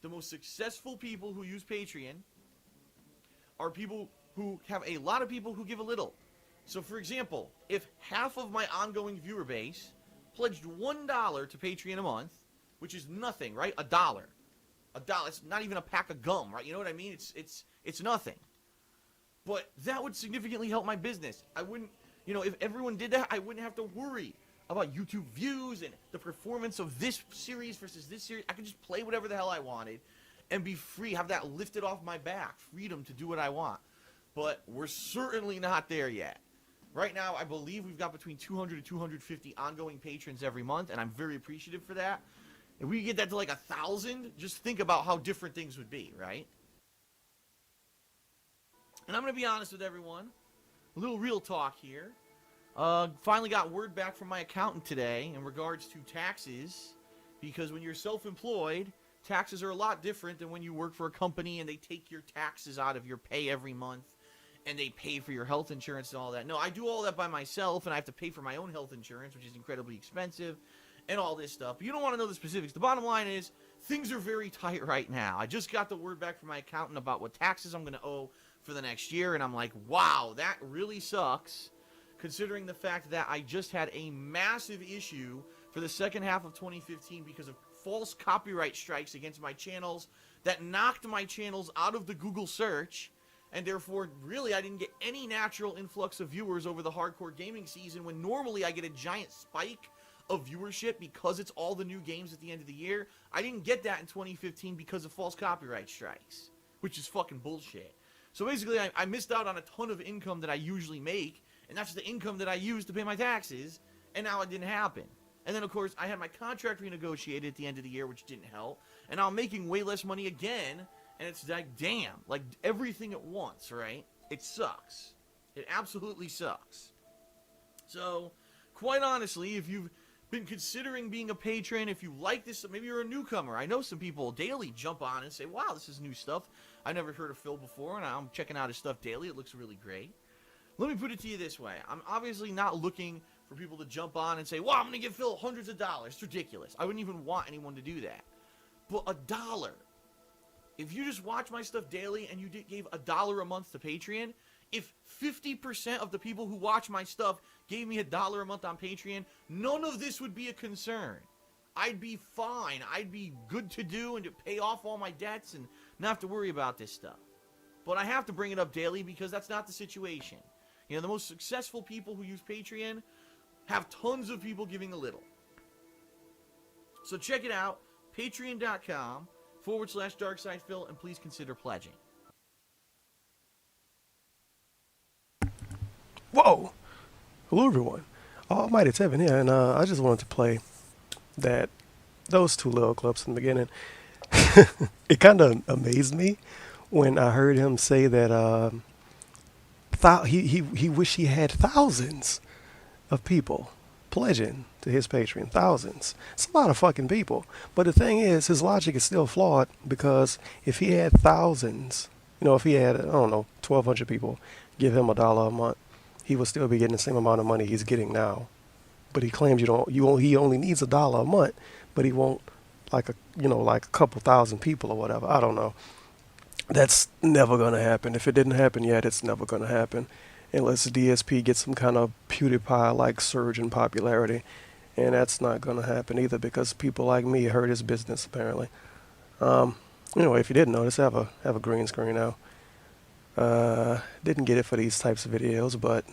the most successful people who use Patreon are people who have a lot of people who give a little. So, for example, if half of my ongoing viewer base pledged $1 to Patreon a month, which is nothing, right? $1. $1. It's not even a pack of gum, right? You know what I mean? It's nothing. But that would significantly help my business. I wouldn't, you know, if everyone did that, I wouldn't have to worry about YouTube views and the performance of this series versus this series. I could just play whatever the hell I wanted and be free, have that lifted off my back, freedom to do what I want. But we're certainly not there yet. Right now, I believe we've got between 200 to 250 ongoing patrons every month, and I'm very appreciative for that. If we could get that to like 1,000, just think about how different things would be, right? And I'm going to be honest with everyone. A little real talk here. Finally got word back from my accountant today in regards to taxes, because when you're self-employed, taxes are a lot different than when you work for a company and they take your taxes out of your pay every month and they pay for your health insurance and all that. No, I do all that by myself, and I have to pay for my own health insurance, which is incredibly expensive, and all this stuff. But you don't want to know the specifics. The bottom line is, things are very tight right now. I just got the word back from my accountant about what taxes I'm going to owe for the next year, and I'm like, wow, that really sucks, considering the fact that I just had a massive issue for the second half of 2015 because of false copyright strikes against my channels that knocked my channels out of the Google search, and therefore, really, I didn't get any natural influx of viewers over the hardcore gaming season, when normally I get a giant spike of viewership because it's all the new games at the end of the year. I didn't get that in 2015 because of false copyright strikes, which is fucking bullshit. So basically, I missed out on a ton of income that I usually make, and that's the income that I use to pay my taxes, and now it didn't happen. And then, of course, I had my contract renegotiated at the end of the year, which didn't help, and now I'm making way less money again, and it's like, damn, like, everything at once, right? It sucks. It absolutely sucks. So, quite honestly, if you've been considering being a patron, if you like this, maybe you're a newcomer. I know some people daily jump on and say, wow, this is new stuff. I never heard of Phil before, and I'm checking out his stuff daily. It looks really great. Let me put it to you this way. I'm obviously not looking for people to jump on and say, wow, I'm going to give Phil hundreds of dollars. It's ridiculous. I wouldn't even want anyone to do that. But $1. If you just watch my stuff daily and you gave $1 a month to Patreon, if 50% of the people who watch my stuff gave me $1 a month on Patreon, none of this would be a concern. I'd be fine. I'd be good to do and to pay off all my debts and not have to worry about this stuff. But I have to bring it up daily because that's not the situation. You know, the most successful people who use Patreon have tons of people giving a little. So check it out, patreon.com/DarkSydePhil, and please consider pledging. Whoa! Hello everyone, Almighty Tevin here, and I just wanted to play those two little clips in the beginning. It kind of amazed me when I heard him say that he wished he had thousands of people pledging to his Patreon. Thousands. It's a lot of fucking people. But the thing is, his logic is still flawed, because if he had thousands, you know, if he had, I don't know, 1,200 people give him $1 a month, he would still be getting the same amount of money he's getting now. But he claims he only needs $1 a month, but he won't like a couple thousand people or whatever. I don't know. That's never gonna happen. If it didn't happen yet, it's never gonna happen unless DSP gets some kind of PewDiePie-like surge in popularity, and that's not gonna happen either, because people like me hurt his business apparently. Anyway, if you didn't notice, I have a green screen now. Didn't get it for these types of videos, but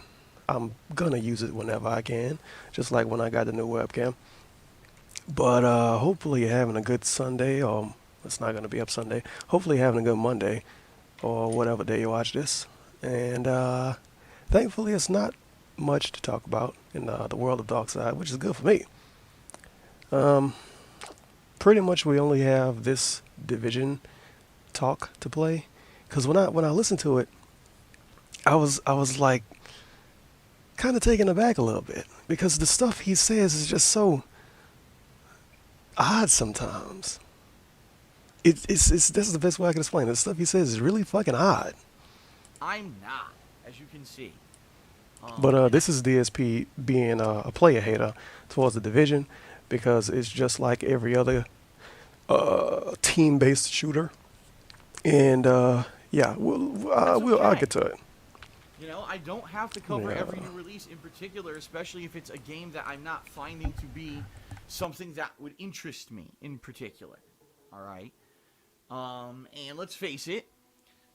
I'm gonna use it whenever I can, just like when I got the new webcam. But hopefully you're having a good Sunday, or it's not gonna be up Sunday. Hopefully you're having a good Monday, or whatever day you watch this. And thankfully it's not much to talk about in the world of DarkSyde, which is good for me. Pretty much we only have this division talk to play, because when I listened to it, I was like kind of taken aback a little bit, because the stuff he says is just so odd sometimes. This is the best way I can explain it. The stuff he says is really fucking odd. I'm not, as you can see. But this is DSP being a player hater towards the division, because it's just like every other team-based shooter. And yeah, I'll Okay. get to it. You know, I don't have to cover Yeah. every new release in particular, especially if it's a game that I'm not finding to be something that would interest me in particular. All right. And let's face it,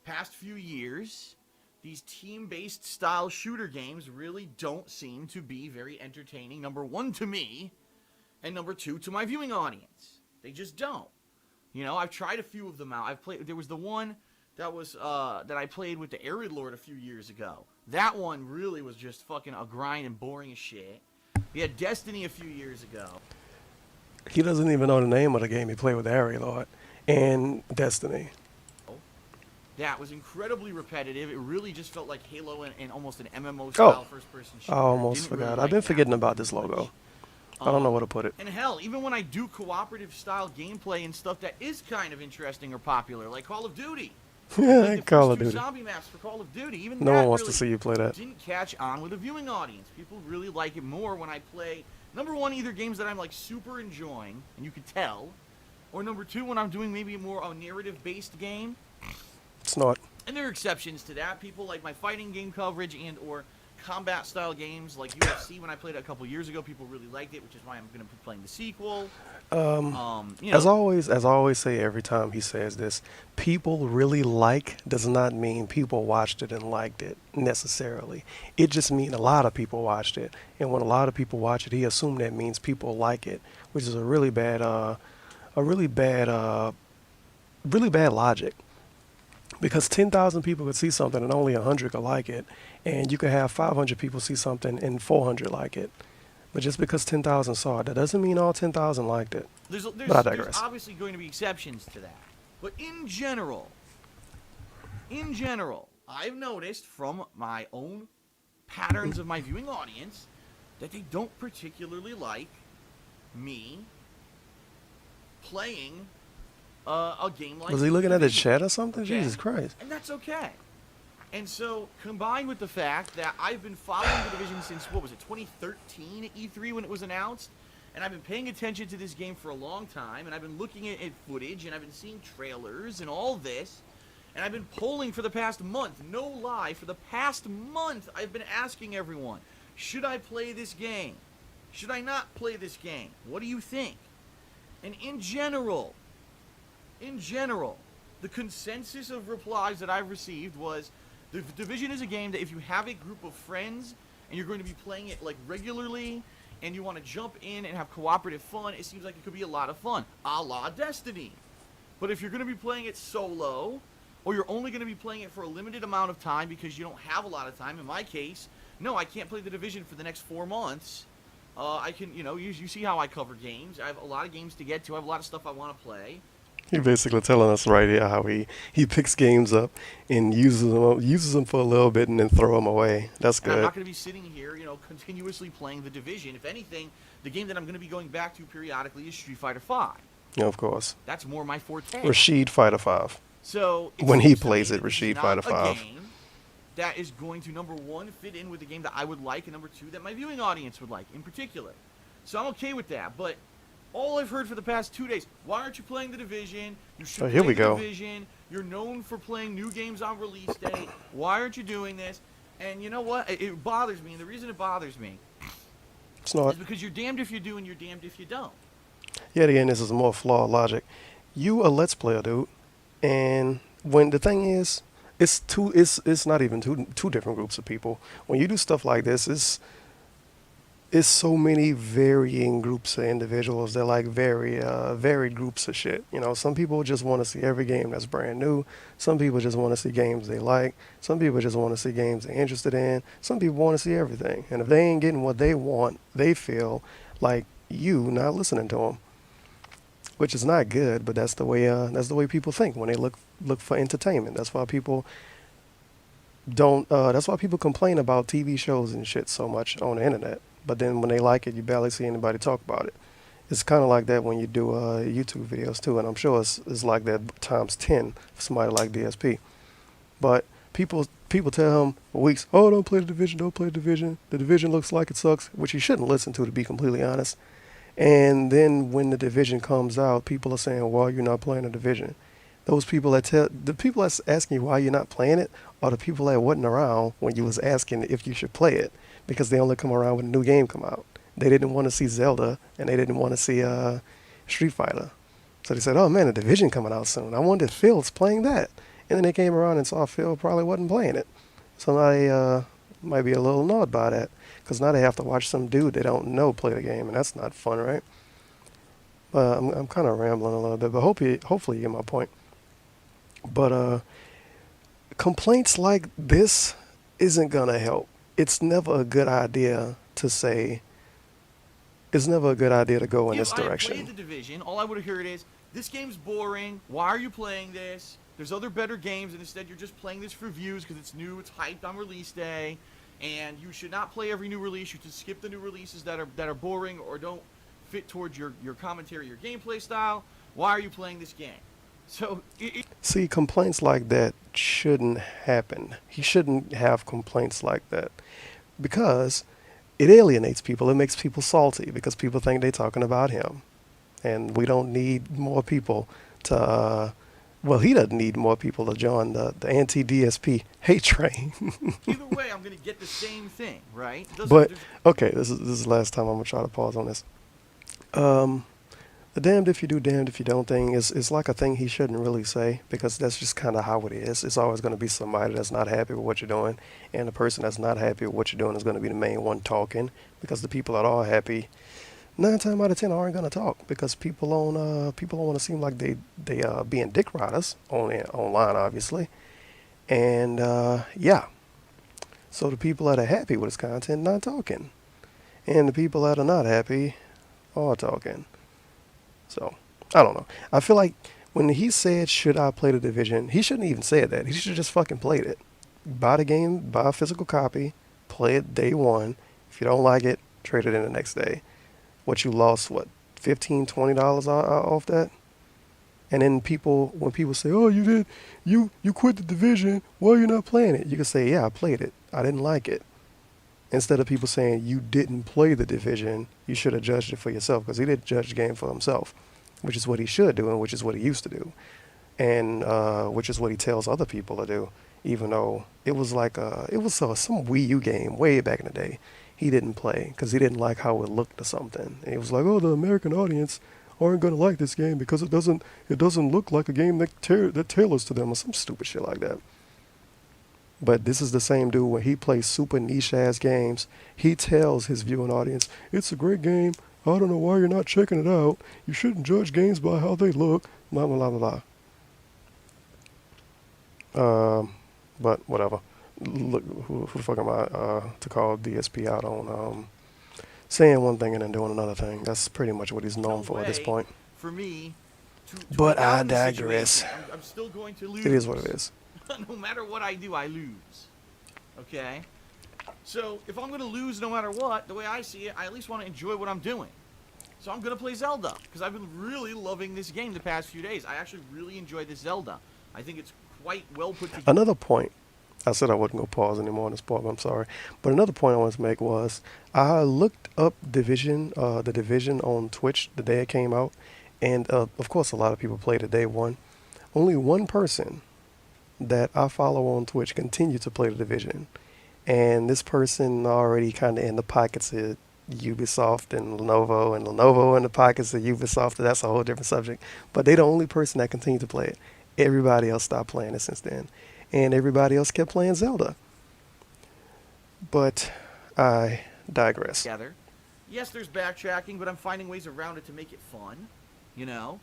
past few years, these team-based style shooter games really don't seem to be very entertaining. Number one to me, and number two to my viewing audience. They just don't. You know, I've tried a few of them out. I've played. There was the one that was that I played with the Arid Lord a few years ago. That one really was just fucking a grind and boring as shit. We had Destiny a few years ago. He doesn't even know the name of the game he played with Harry Lord and Destiny. That was incredibly repetitive. It really just felt like Halo and almost an MMO style first-person shooter. I almost Didn't forgot. really I've like been that forgetting one about too this much. logo. I don't know where to put it. And hell, even when I do cooperative style gameplay and stuff that is kind of interesting or popular, like Call of Duty. Yeah, Like the Call first of two Duty. zombie maps for Call of Duty. Even No that one wants really to see you play that. didn't catch on with a viewing audience. People really like it more when I play, number one, either games that I'm like super enjoying, and you can tell, or number two, when I'm doing maybe more a narrative-based game. It's not. And there are exceptions to that. People like my fighting game coverage and or combat style games like UFC when I played it a couple years ago. People really liked it, which is why I'm going to be playing the sequel. You know, As I always say every time he says this, people really like does not mean people watched it and liked it necessarily. It just means a lot of people watched it, and when a lot of people watch it, he assumed that means people like it, which is a really bad logic. Because 10,000 people could see something and only 100 could like it, and you could have 500 people see something and 400 like it. But just because 10,000 saw it, that doesn't mean all 10,000 liked it. there's But I digress. obviously going to be exceptions to that. But in general, I've noticed from my own patterns of my viewing audience that they don't particularly like me playing a game like Was he looking at the Division. chat or something? Okay? Jesus Christ. And that's okay. And so, combined with the fact that I've been following the Division since, what was it, 2013 at E3 when it was announced? And I've been paying attention to this game for a long time, and I've been looking at footage, and I've been seeing trailers and all this, and I've been polling for the past month. No lie, for the past month, I've been asking everyone, should I play this game? Should I not play this game? What do you think? And in general, the consensus of replies that I've received was, the Division is a game that if you have a group of friends and you're going to be playing it like regularly and you want to jump in and have cooperative fun, it seems like it could be a lot of fun, a la Destiny. But if you're going to be playing it solo, or you're only going to be playing it for a limited amount of time because you don't have a lot of time, in my case, no, I can't play the Division for the next 4 months. I can, you see how I cover games. I have a lot of games to get to. I have a lot of stuff I want to play. You're basically telling us right here how he picks games up and uses them for a little bit and then throw them away. That's And I'm good. not going to be sitting here, continuously playing the Division. If anything, the game that I'm going to be going back to periodically is Street Fighter V. Yeah, of course. That's more my forte. Rashid Fighter 5. So it When he seems to plays me it, that this is Rashid not Fighter a 5. game that is going to, number one, fit in with the game that I would like, and number two, that my viewing audience would like in particular. So I'm okay with that. But all I've heard for the past 2 days, why aren't you playing the Division? You should Oh, here play we the go. Division. You're known for playing new games on release day. Why aren't you doing this? And you know what? It bothers me, and the reason it bothers me It's not. is because you're damned if you do and you're damned if you don't. Yet again, this is more flawed logic. You a Let's Player, dude. And when the thing is, it's not even two different groups of people. When you do stuff like this, it's so many varying groups of individuals. They're like very varied groups of shit. Some people just want to see every game that's brand new. Some people just want to see games they like. Some people just want to see games they're interested in. Some people want to see everything. And if they ain't getting what they want, they feel like you not listening to them, which is not good. But that's the way people think when they look for entertainment. That's why people don't. That's why people complain about TV shows and shit so much on the internet. But then when they like it, you barely see anybody talk about it. It's kind of like that when you do YouTube videos too, and I'm sure it's like that times 10 for somebody like DSP. But people tell him for weeks, oh, don't play the Division, don't play the Division. The Division looks like it sucks, which you shouldn't listen to be completely honest. And then when the division comes out, people are saying, "Well, you're not playing the division." Those people that tell the people that's asking you why you're not playing it are the people that wasn't around when you was asking if you should play it, because they only come around when a new game come out. They didn't want to see Zelda and they didn't want to see Street Fighter. So they said, "Oh man, the division coming out soon. I wonder if Phil's playing that." And then they came around and saw Phil probably wasn't playing it. So now they might be a little annoyed by that, because now they have to watch some dude they don't know play the game, and that's not fun, right? But I'm kind of rambling a little bit, but hopefully you get my point. But complaints like this isn't gonna help. It's never a good idea to say. It's never a good idea to go in this If I had direction. played the division, all I would have heard is, "This game's boring. Why are you playing this? There's other better games, and instead you're just playing this for views because it's new, it's hyped on release day, and you should not play every new release. You should skip the new releases that are boring or don't fit towards your commentary, your gameplay style. Why are you playing this game?" So See, complaints like that shouldn't happen. He shouldn't have complaints like that, because it alienates people. It makes people salty because people think they're talking about him. And we don't need more people to, well, he doesn't need more people to join the anti-DSP hate train. either way, I'm going to get the same thing, right? But, okay, this is the last time I'm going to try to pause on this. The damned if you do, damned if you don't thing is like a thing he shouldn't really say, because that's just kind of how it is. It's always going to be somebody that's not happy with what you're doing, and the person that's not happy with what you're doing is going to be the main one talking, because the people that are happy, 9 times out of 10 aren't going to talk, because people don't want to seem like they being dick riders online, obviously. And yeah, so the people that are happy with his content not talking, and the people that are not happy are talking. So, I don't know. I feel like when he said, "Should I play the division?" he shouldn't even said that. He should have just fucking played it. Buy the game, buy a physical copy, play it day one. If you don't like it, trade it in the next day. What you lost, what, $15, $20 off that? And then when people say, "Oh, you quit the division, why are you not playing it?" You can say, "Yeah, I played it. I didn't like it." Instead of people saying you didn't play the division, you should have judged it for yourself, because he didn't judge the game for himself, which is what he should do and which is what he used to do, and which is what he tells other people to do. Even though it was like some Wii U game way back in the day, he didn't play because he didn't like how it looked or something. And he was like, "Oh, the American audience aren't gonna like this game because it doesn't look like a game that tailors to them," or some stupid shit like that. But this is the same dude when he plays super niche ass games. He tells his viewing audience, "It's a great game. I don't know why you're not checking it out. You shouldn't judge games by how they look." Blah blah blah blah blah. But whatever. Look, who the fuck am I to call DSP out on saying one thing and then doing another thing? That's pretty much what he's known for at this point. For me, but I digress. I'm still going to lose. It is what it is. No matter what I do, I lose. Okay? So, if I'm going to lose no matter what, the way I see it, I at least want to enjoy what I'm doing. So I'm going to play Zelda, because I've been really loving this game the past few days. I actually really enjoyed this Zelda. I think it's quite well put together. Another point, I said I wasn't going to pause anymore on this part, but I'm sorry. But another point I wanted to make was, I looked up the Division on Twitch the day it came out, and of course a lot of people played it day one. Only one person that I follow on Twitch continued to play the Division, and this person already kind of in the pockets of Ubisoft and Lenovo in the pockets of Ubisoft. That's a whole different subject, but they the only person that continued to play it. Everybody else stopped playing it since then, and everybody else kept playing Zelda. But I digress. Together. Yes, there's backtracking, but I'm finding ways around it to make it fun, you know?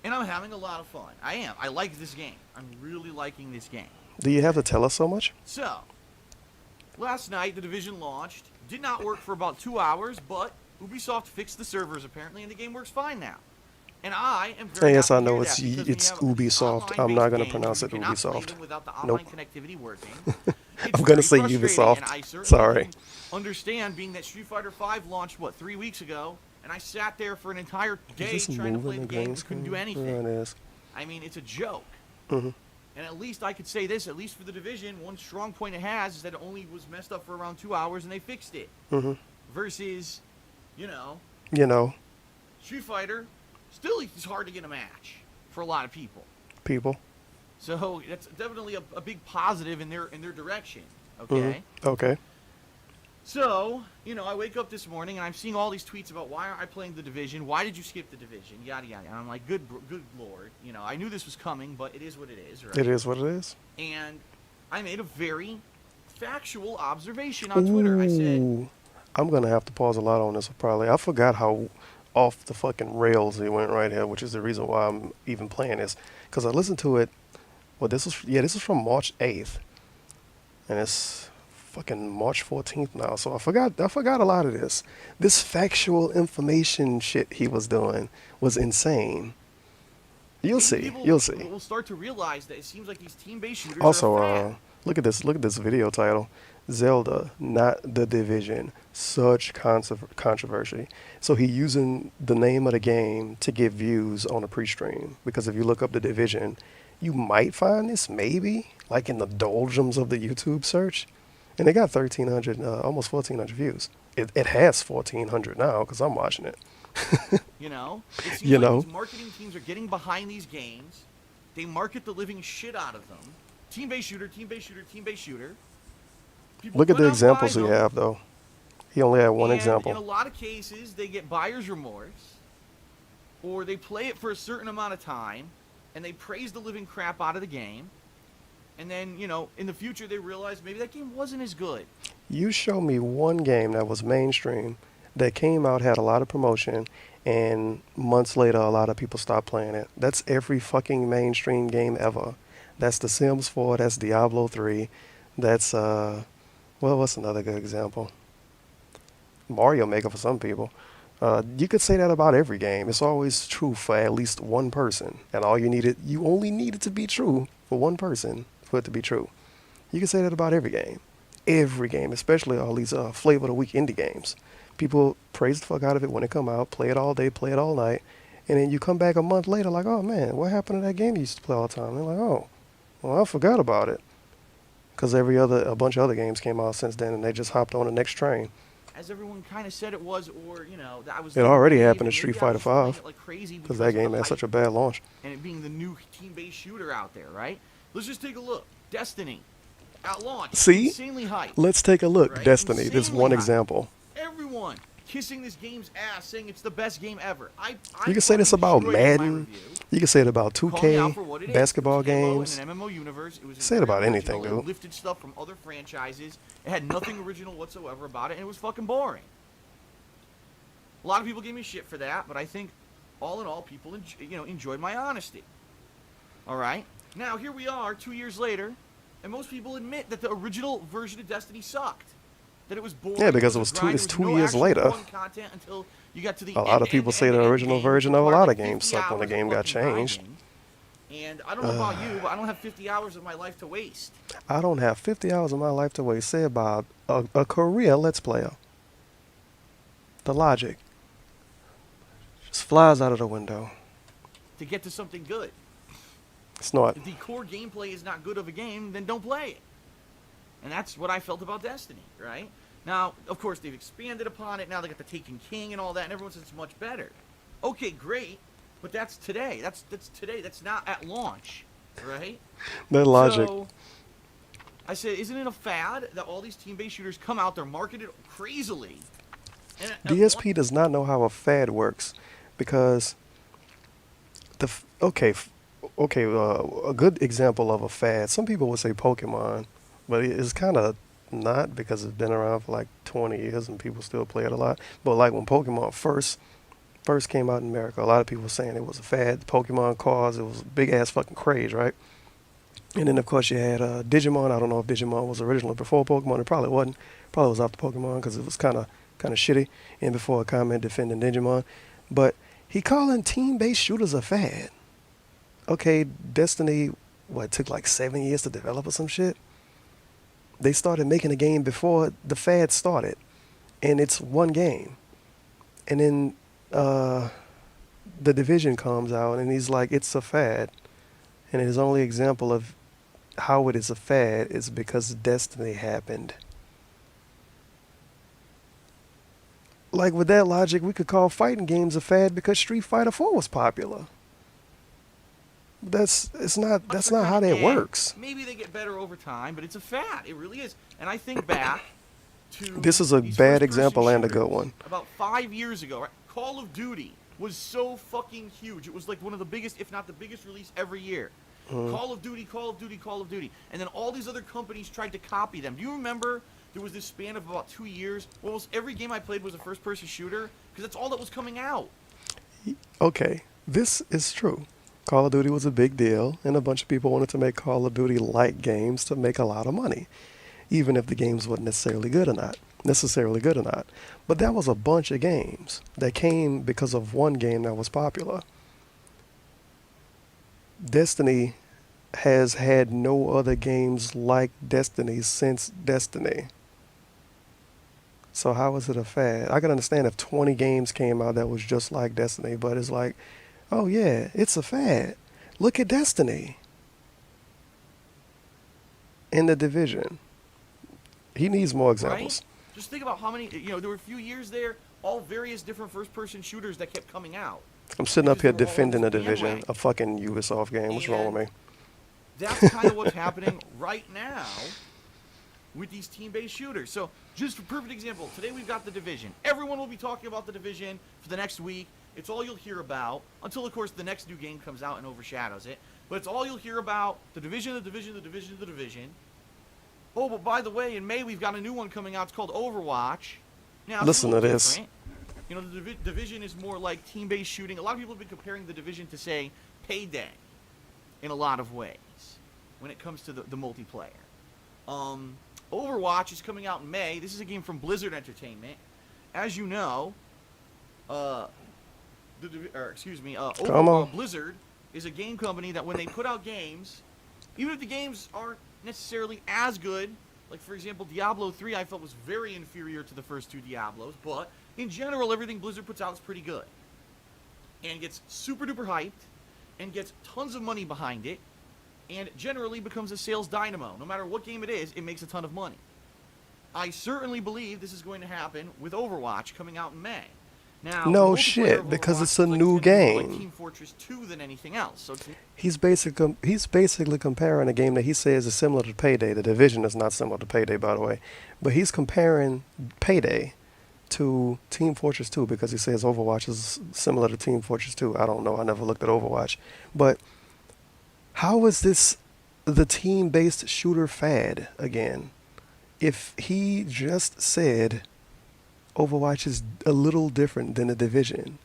And I'm having a lot of fun. I am. I like this game. I'm really liking this game. Do you have to tell us so much? So, last night the Division launched. Did not work for about 2 hours, but Ubisoft fixed the servers apparently, and the game works fine now. And I am very yes, I happy to know hear that, it's Ubisoft. I'm not going to pronounce it Ubisoft. Without the Nope. online connectivity working. I'm going to say frustrating, Ubisoft. and I certainly Sorry. can understand, being that Street Fighter V launched 3 weeks ago, and I sat there for an entire day trying to play the game and couldn't do anything. Yeah, it is. I mean, it's a joke. Mm-hmm. And at least I could say this, at least for the Division, one strong point it has is that it only was messed up for around 2 hours and they fixed it. Mm-hmm. Versus, you know, Street Fighter, still it's hard to get a match for a lot of people. So that's definitely a big positive in their direction. Okay. Mm-hmm. Okay. So, you know, I wake up this morning and I'm seeing all these tweets about why aren't I playing the Division? Why did you skip the Division? Yada yada. And I'm like, good lord. You know, I knew this was coming, but it is what it is, right? It is what it is. And I made a very factual observation on Twitter. I said, I'm gonna have to pause a lot on this probably. I forgot how off the fucking rails it went right here, which is the reason why I'm even playing this. Because I listened to it. Well, this is from March 8th, and it's fucking March 14th now. So I forgot a lot of this. This factual information shit he was doing was insane. You'll see. We'll start to realize that it seems like these team-based shooters Also, are a fad. look at this video title. Zelda, not the Division. Such controversy. So he using the name of the game to get views on a pre-stream. Because if you look up the Division, you might find this maybe like in the doldrums of the YouTube search. And it got 1,300, almost 1,400 views. It has 1,400 now because I'm watching it. You know? It seems like these marketing teams are getting behind these games. They market the living shit out of them. Team-based shooter, team-based shooter, team-based shooter. People Look at the put up examples buy he them, have, though. He only had one and example. in a lot of cases, they get buyer's remorse. Or they play it for a certain amount of time. And they praise the living crap out of the game. And then, you know, in the future, they realize maybe that game wasn't as good. You show me one game that was mainstream, that came out, had a lot of promotion, and months later, a lot of people stopped playing it. That's every fucking mainstream game ever. That's The Sims 4, that's Diablo 3, that's, well, what's another good example? Mario Maker for some people. You could say that about every game. It's always true for at least one person. And you only need it to be true for one person for it to be true. You can say that about every game. Every game, especially all these flavor of the week indie games. People praise the fuck out of it when it come out, play it all day, play it all night, and then you come back a month later like, oh man, what happened to that game you used to play all the time? And they're like, oh, well, I forgot about it. Because a bunch of other games came out since then, and they just hopped on the next train. As everyone kind of said it was, or, you know, that was... It already happened in Street Fighter V. V. Because that game had such a bad launch. And it being the new team-based shooter out there, right? Let's just take a look. Destiny. At launch. See? Insanely hyped. Let's take a look. Right? Destiny. Insanely This one hyped. example. Everyone kissing this game's ass, saying it's the best game ever. You can say this about Madden. You can say it about 2K, basketball games. In an MMO universe, it was Say it about anything, it dude. lifted stuff from other franchises. It had nothing original whatsoever about it, and it was fucking boring. A lot of people gave me shit for that, but I think, all in all, people enjoyed my honesty. All right? Now, here we are, 2 years later, and most people admit that the original version of Destiny sucked. That it was boring. Yeah, because it's 2 years later. Content until you got to the A lot of people say the original version of a lot of games sucked when the game got changed. And I don't know about you, but I don't have 50 hours of my life to waste. I don't have 50 hours of my life to waste. Say about a career Let's Player. The logic just flies out of the window. To get to something good. It's not. If the core gameplay is not good of a game, then don't play it. And that's what I felt about Destiny, right? Now, of course, they've expanded upon it. Now they got the Taken King and all that, and everyone says it's much better. Okay, great, but that's today. That's today. That's not at launch, right? That logic. So, I said, isn't it a fad that all these team-based shooters come out, they're marketed crazily? And DSP does not know how a fad works, because a good example of a fad. Some people would say Pokemon. But it's kind of not, because it's been around for like 20 years and people still play it a lot. But like when Pokemon first came out in America, a lot of people were saying it was a fad. Pokemon cards, it was a big ass fucking craze, right? And then of course you had Digimon. I don't know if Digimon was originally before Pokemon. It probably wasn't. Probably was after Pokemon because it was kind of shitty. And before a comment defending Digimon. But he calling team-based shooters a fad. Okay, Destiny, it took like 7 years to develop or some shit? They started making a game before the fad started, and it's one game. And then the Division comes out, and he's like, it's a fad. And his only example of how it is a fad is because Destiny happened. Like with that logic, we could call fighting games a fad because Street Fighter 4 was popular. That's not how that works. Maybe they get better over time, but it's a fad. It really is. And I think back to This is a these bad first-person example and a good shooters one. about 5 years ago. Right? Call of Duty was so fucking huge. It was like one of the biggest, if not the biggest, release every year. Call of Duty, Call of Duty, Call of Duty. And then all these other companies tried to copy them. Do you remember there was this span of about 2 years? Almost every game I played was a first-person shooter because that's all that was coming out. Okay, this is true. Call of Duty was a big deal, and a bunch of people wanted to make Call of Duty-like games to make a lot of money, even if the games weren't necessarily good or not. But that was a bunch of games that came because of one game that was popular. Destiny has had no other games like Destiny since Destiny. So how is it a fad? I can understand if 20 games came out that was just like Destiny, but it's like, oh yeah, it's a fad. Look at Destiny. In The Division. He needs more examples. Right? Just think about how many, there were a few years there, all various different first-person shooters that kept coming out. I'm sitting up here Because they were all defending The over the Division, bandwagon. a fucking Ubisoft game. What's wrong with me? That's kind of what's happening right now with these team-based shooters. So, just a perfect example, today we've got The Division. Everyone will be talking about The Division for the next week. It's all you'll hear about, until, of course, the next new game comes out and overshadows it. But it's all you'll hear about, The Division, The Division, The Division, The Division. Oh, but by the way, in May we've got a new one coming out. It's called Overwatch. Now, it's Listen a little to this. different. The Division is more like team-based shooting. A lot of people have been comparing The Division to, say, Payday in a lot of ways when it comes to the multiplayer. Overwatch is coming out in May. This is a game from Blizzard Entertainment. As you know, Blizzard is a game company that when they put out games, even if the games aren't necessarily as good, like for example Diablo 3 I felt was very inferior to the first two Diablos, but in general everything Blizzard puts out is pretty good and gets super duper hyped and gets tons of money behind it and generally becomes a sales dynamo. No matter what game it is, it makes a ton of money. I certainly believe this is going to happen with Overwatch coming out in May. Now, No the multiplayer shit, of because Overwatch it's a is new it's gonna be more game. like Team Fortress 2 than anything else. So it's He's basically comparing a game that he says is similar to Payday. The Division is not similar to Payday, by the way. But he's comparing Payday to Team Fortress 2 because he says Overwatch is similar to Team Fortress 2. I don't know. I never looked at Overwatch. But how is this the team-based shooter fad again? If he just said Overwatch is a little different than The Division,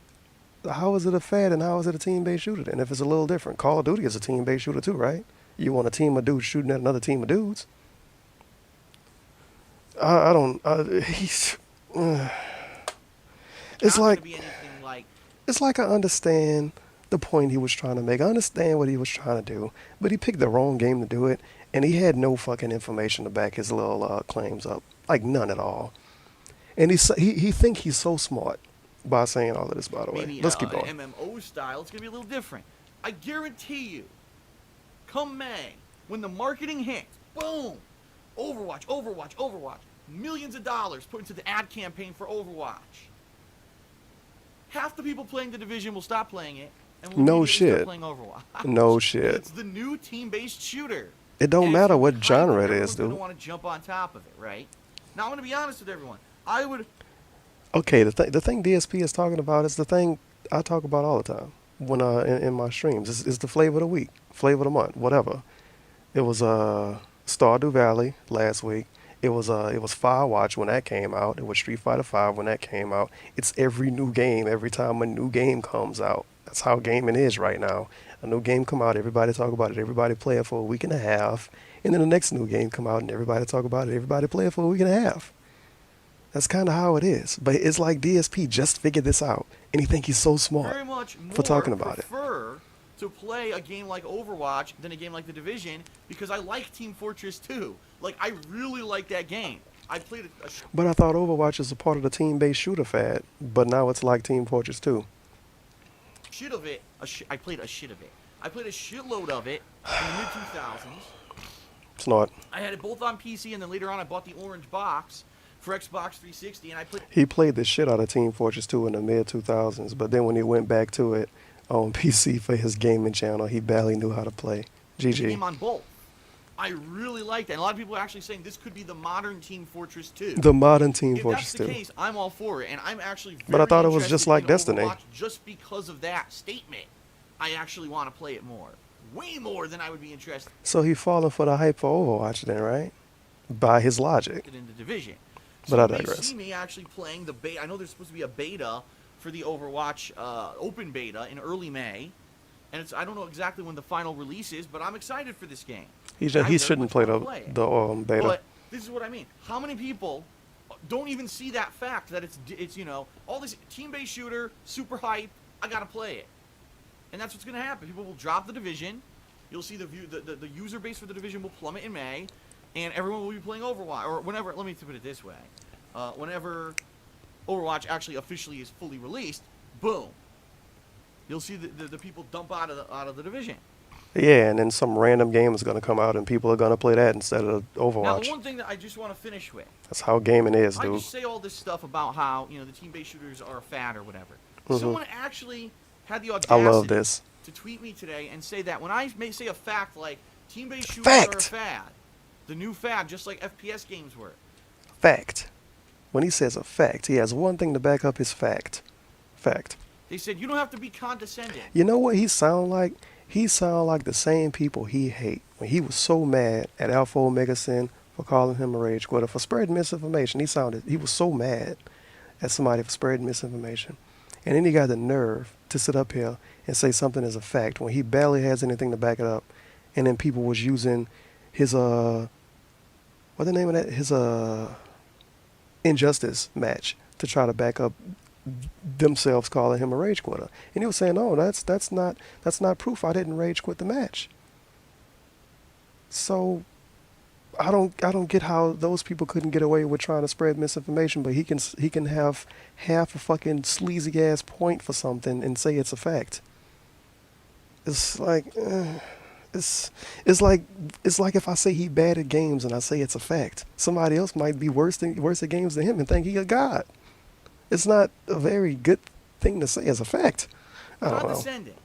how is it a fad and how is it a team-based shooter then? If it's a little different, Call of Duty is a team-based shooter too, right? You want a team of dudes shooting at another team of dudes? I don't. He's. It's not like going to be anything like it's like I understand the point he was trying to make. I understand what he was trying to do, but he picked the wrong game to do it, and he had no fucking information to back his little claims up, like none at all. And he think he's so smart by saying all of this. By the way, maybe let's keep going. MMO style. It's going to be a little different. I guarantee you, come May, when the marketing hits, boom, Overwatch, Overwatch, Overwatch, millions of dollars put into the ad campaign for Overwatch. Half the people playing The Division will stop playing it, and will No immediately start shit. playing Overwatch. No shit. It's the new team-based shooter. It don't And matter if what you're genre hyped, it is, everyone's dude. gonna want to jump on top of it, right? Now, I'm going to be honest with everyone. I would... Okay, the thing DSP is talking about is the thing I talk about all the time when in my streams. It's the flavor of the week, flavor of the month, whatever. It was Stardew Valley last week. It was Firewatch when that came out. It was Street Fighter 5 when that came out. It's every new game every time a new game comes out. That's how gaming is right now. A new game come out, everybody talk about it, everybody play it for a week and a half, and then the next new game come out and everybody talk about it, everybody play it for a week and a half. That's kind of how it is. But it's like DSP just figured this out, and he think he's so smart very much more for talking about it. prefer to play a game like Overwatch than a game like The Division because I like Team Fortress 2. Like, I really like that game. I played But I thought Overwatch is a part of the team-based shooter fad, but now it's like Team Fortress 2. shit of it. I played a shit of it. I played a shitload of it in the mid-2000s. It's not. I had it both on PC, and then later on I bought the orange box for Xbox 360, and I put... He played the shit out of Team Fortress 2 in the mid-2000s, but then when he went back to it on PC for his gaming channel, he barely knew how to play. the GG. game on both. I really liked it. And a lot of people are actually saying this could be the modern Team Fortress 2. The modern Team If Fortress that's the 2. case, I'm all for it, and I'm actually very But I thought it was interested just like in Destiny. Overwatch just because of that statement. I actually want to play it more. Way more than I would be interested So he falling for the hype for Overwatch then, right? By his logic. in the Division. But So I you may digress. see me actually playing the beta. I know there's supposed to be a beta for the Overwatch open beta in early May. And I don't know exactly when the final release is, but I'm excited for this game. He And I very shouldn't much play wanna the play it. beta. But this is what I mean. How many people don't even see that fact that it's you know, all this team-based shooter, super hype, I gotta play it. And that's what's gonna happen. People will drop the Division. You'll see the user base for the Division will plummet in May, and everyone will be playing Overwatch, or whenever. Let me put it this way: whenever Overwatch actually officially is fully released, boom, you'll see the people dump out of the Division. Yeah, and then some random game is going to come out and people are going to play that instead of Now, Overwatch. the one thing that I just want to finish with. That's how gaming is, I dude. just say all this stuff about how, you know, the team-based shooters are a fad or whatever. Mhm. Someone actually had the I audacity love this. to tweet me today and say that when I may say a fact like team-based shooters Fact. are a fad, the new fad, just like FPS games were. Fact. When he says a fact, he has one thing to back up his fact. Fact. They said you don't have to be condescending. You know what he sound like? He sound like the same people he hate. When he was so mad at Alpha Omega Sin for calling him a rage quitter, for spreading misinformation, he was so mad at somebody for spreading misinformation. And then he got the nerve to sit up here and say something is a fact when he barely has anything to back it up. And then people was using his what the name of that? His Injustice match to try to back up themselves calling him a rage quitter. And he was saying, "No, that's not proof. I didn't rage quit the match." So I don't get how those people couldn't get away with trying to spread misinformation, but he can have half a fucking sleazy ass point for something and say it's a fact. It's like it's like if I say he bad at games and I say it's a fact, somebody else might be worse at games than him and think he a god. It's not a very good thing to say as a fact. I don't know. Condescending.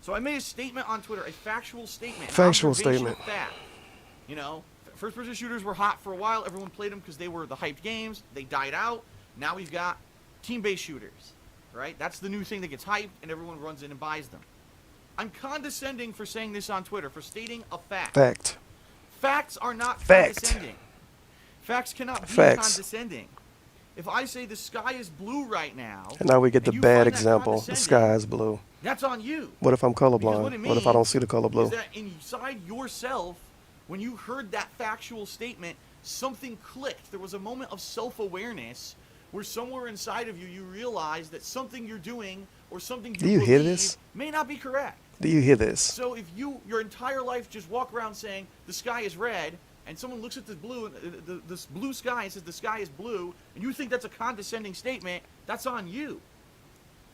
So I made a statement on Twitter, a factual statement. an Factual observational statement. Fact. You know, first-person shooters were hot for a while. Everyone played them because they were the hyped games. They died out. Now we've got team-based shooters, right? That's the new thing that gets hyped, and everyone runs in and buys them. I'm condescending for saying this on Twitter, for stating a fact. Fact. Facts are not Fact. condescending. Facts cannot be Facts. condescending. If I say the sky is blue right now, And now we get the and you bad find that example. The condescending, sky is blue. that's on you. What if I'm Because colorblind? what it What if I don't means see the color blue? Is that inside yourself, when you heard that factual statement, something clicked. There was a moment of self-awareness where somewhere inside of you, you realized that something you're doing or something Do you you hear believe this? may not be correct. Do you hear this? So if you your entire life just walk around saying the sky is red, and someone looks at the blue, this blue sky and says the sky is blue, and you think that's a condescending statement, that's on you.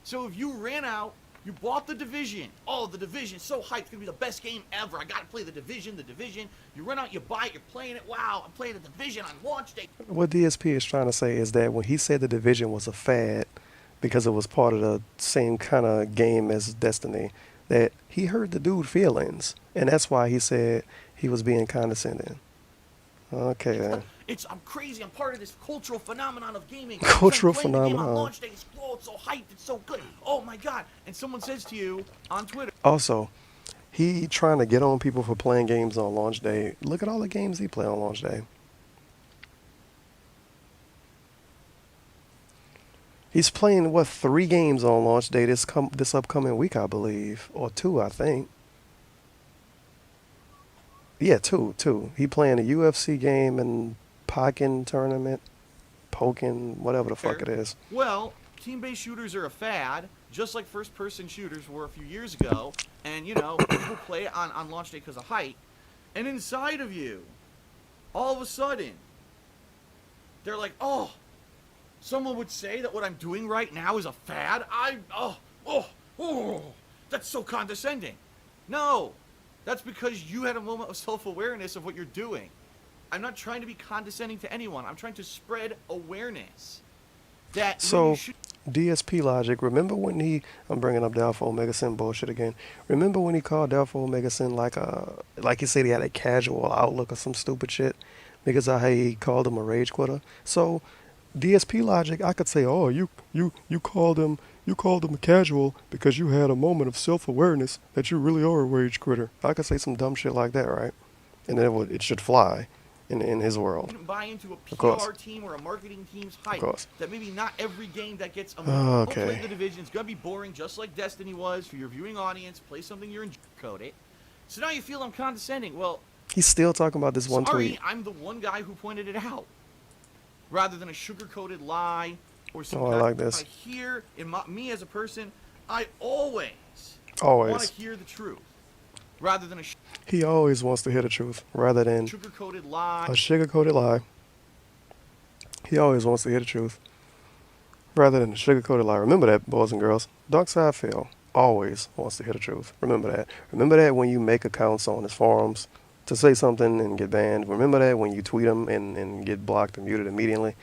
So if you ran out, you bought the Division. Oh, the Division, so hyped, it's gonna be the best game ever. I gotta play the Division, the Division. You run out, you buy it, you're playing it. Wow, I'm playing the Division on launch day. What DSP is trying to say is that when he said the Division was a fad because it was part of the same kind of game as Destiny, that he hurt the dude feelings, and that's why he said he was being condescending. Okay, then. I'm crazy. I'm part of this cultural phenomenon of gaming. Cultural I'm playing the game phenomenon. on launch day. It's, oh, it's so hyped. It's so good. Oh my god! And someone says to you on Twitter, Also, he trying to get on people for playing games on launch day. Look at all the games he play on launch day. He's playing, what, 3 games on launch day this upcoming week, I believe. Or 2, I think. Yeah, 2. He playing a UFC game and Pokken tournament. Pokken, whatever the fuck it is. well, team-based shooters are a fad, just like first-person shooters were a few years ago. And, you know, people play it on launch day because of hype. And inside of you, all of a sudden, they're like, oh, someone would say that what I'm doing right now is a fad? Oh, that's so condescending. No, That's because you had a moment of self-awareness of what you're doing. I'm not trying to be condescending to anyone. I'm trying to spread awareness that when you So, should. DSP logic. Remember when I'm bringing up Alpha Omega Sin bullshit again. Remember when he called Alpha Omega Sin like he said he had a casual outlook or some stupid shit because of how he called him a rage quitter. So, DSP logic, I could say, oh, you called him casual because you had a moment of self-awareness that you really are a rage quitter. I could say some dumb shit like that, right? And then it should fly in his world. Buy into a Of course. PR team or a marketing team's Of hype course. that maybe not every game that gets a Okay. play the division is gonna be boring, just like Destiny was for your viewing audience. Play something you're enjoying, code it. So now you feel I'm condescending. Well, He's still talking about this one sorry, tweet. I'm the one guy who pointed it out, rather than a sugar-coated lie or some. Oh, I like this. Here, me as a person, I always want Always. to hear the truth, rather than a He always wants to hear the truth rather than sugar-coated lie. a sugar-coated lie. He always wants to hear the truth rather than a sugar-coated lie. Remember that, boys and girls. DarkSyde Phil always wants to hear the truth. Remember that. Remember that when you make accounts on his forums to say something and get banned. Remember that when you tweet him and get blocked and muted immediately.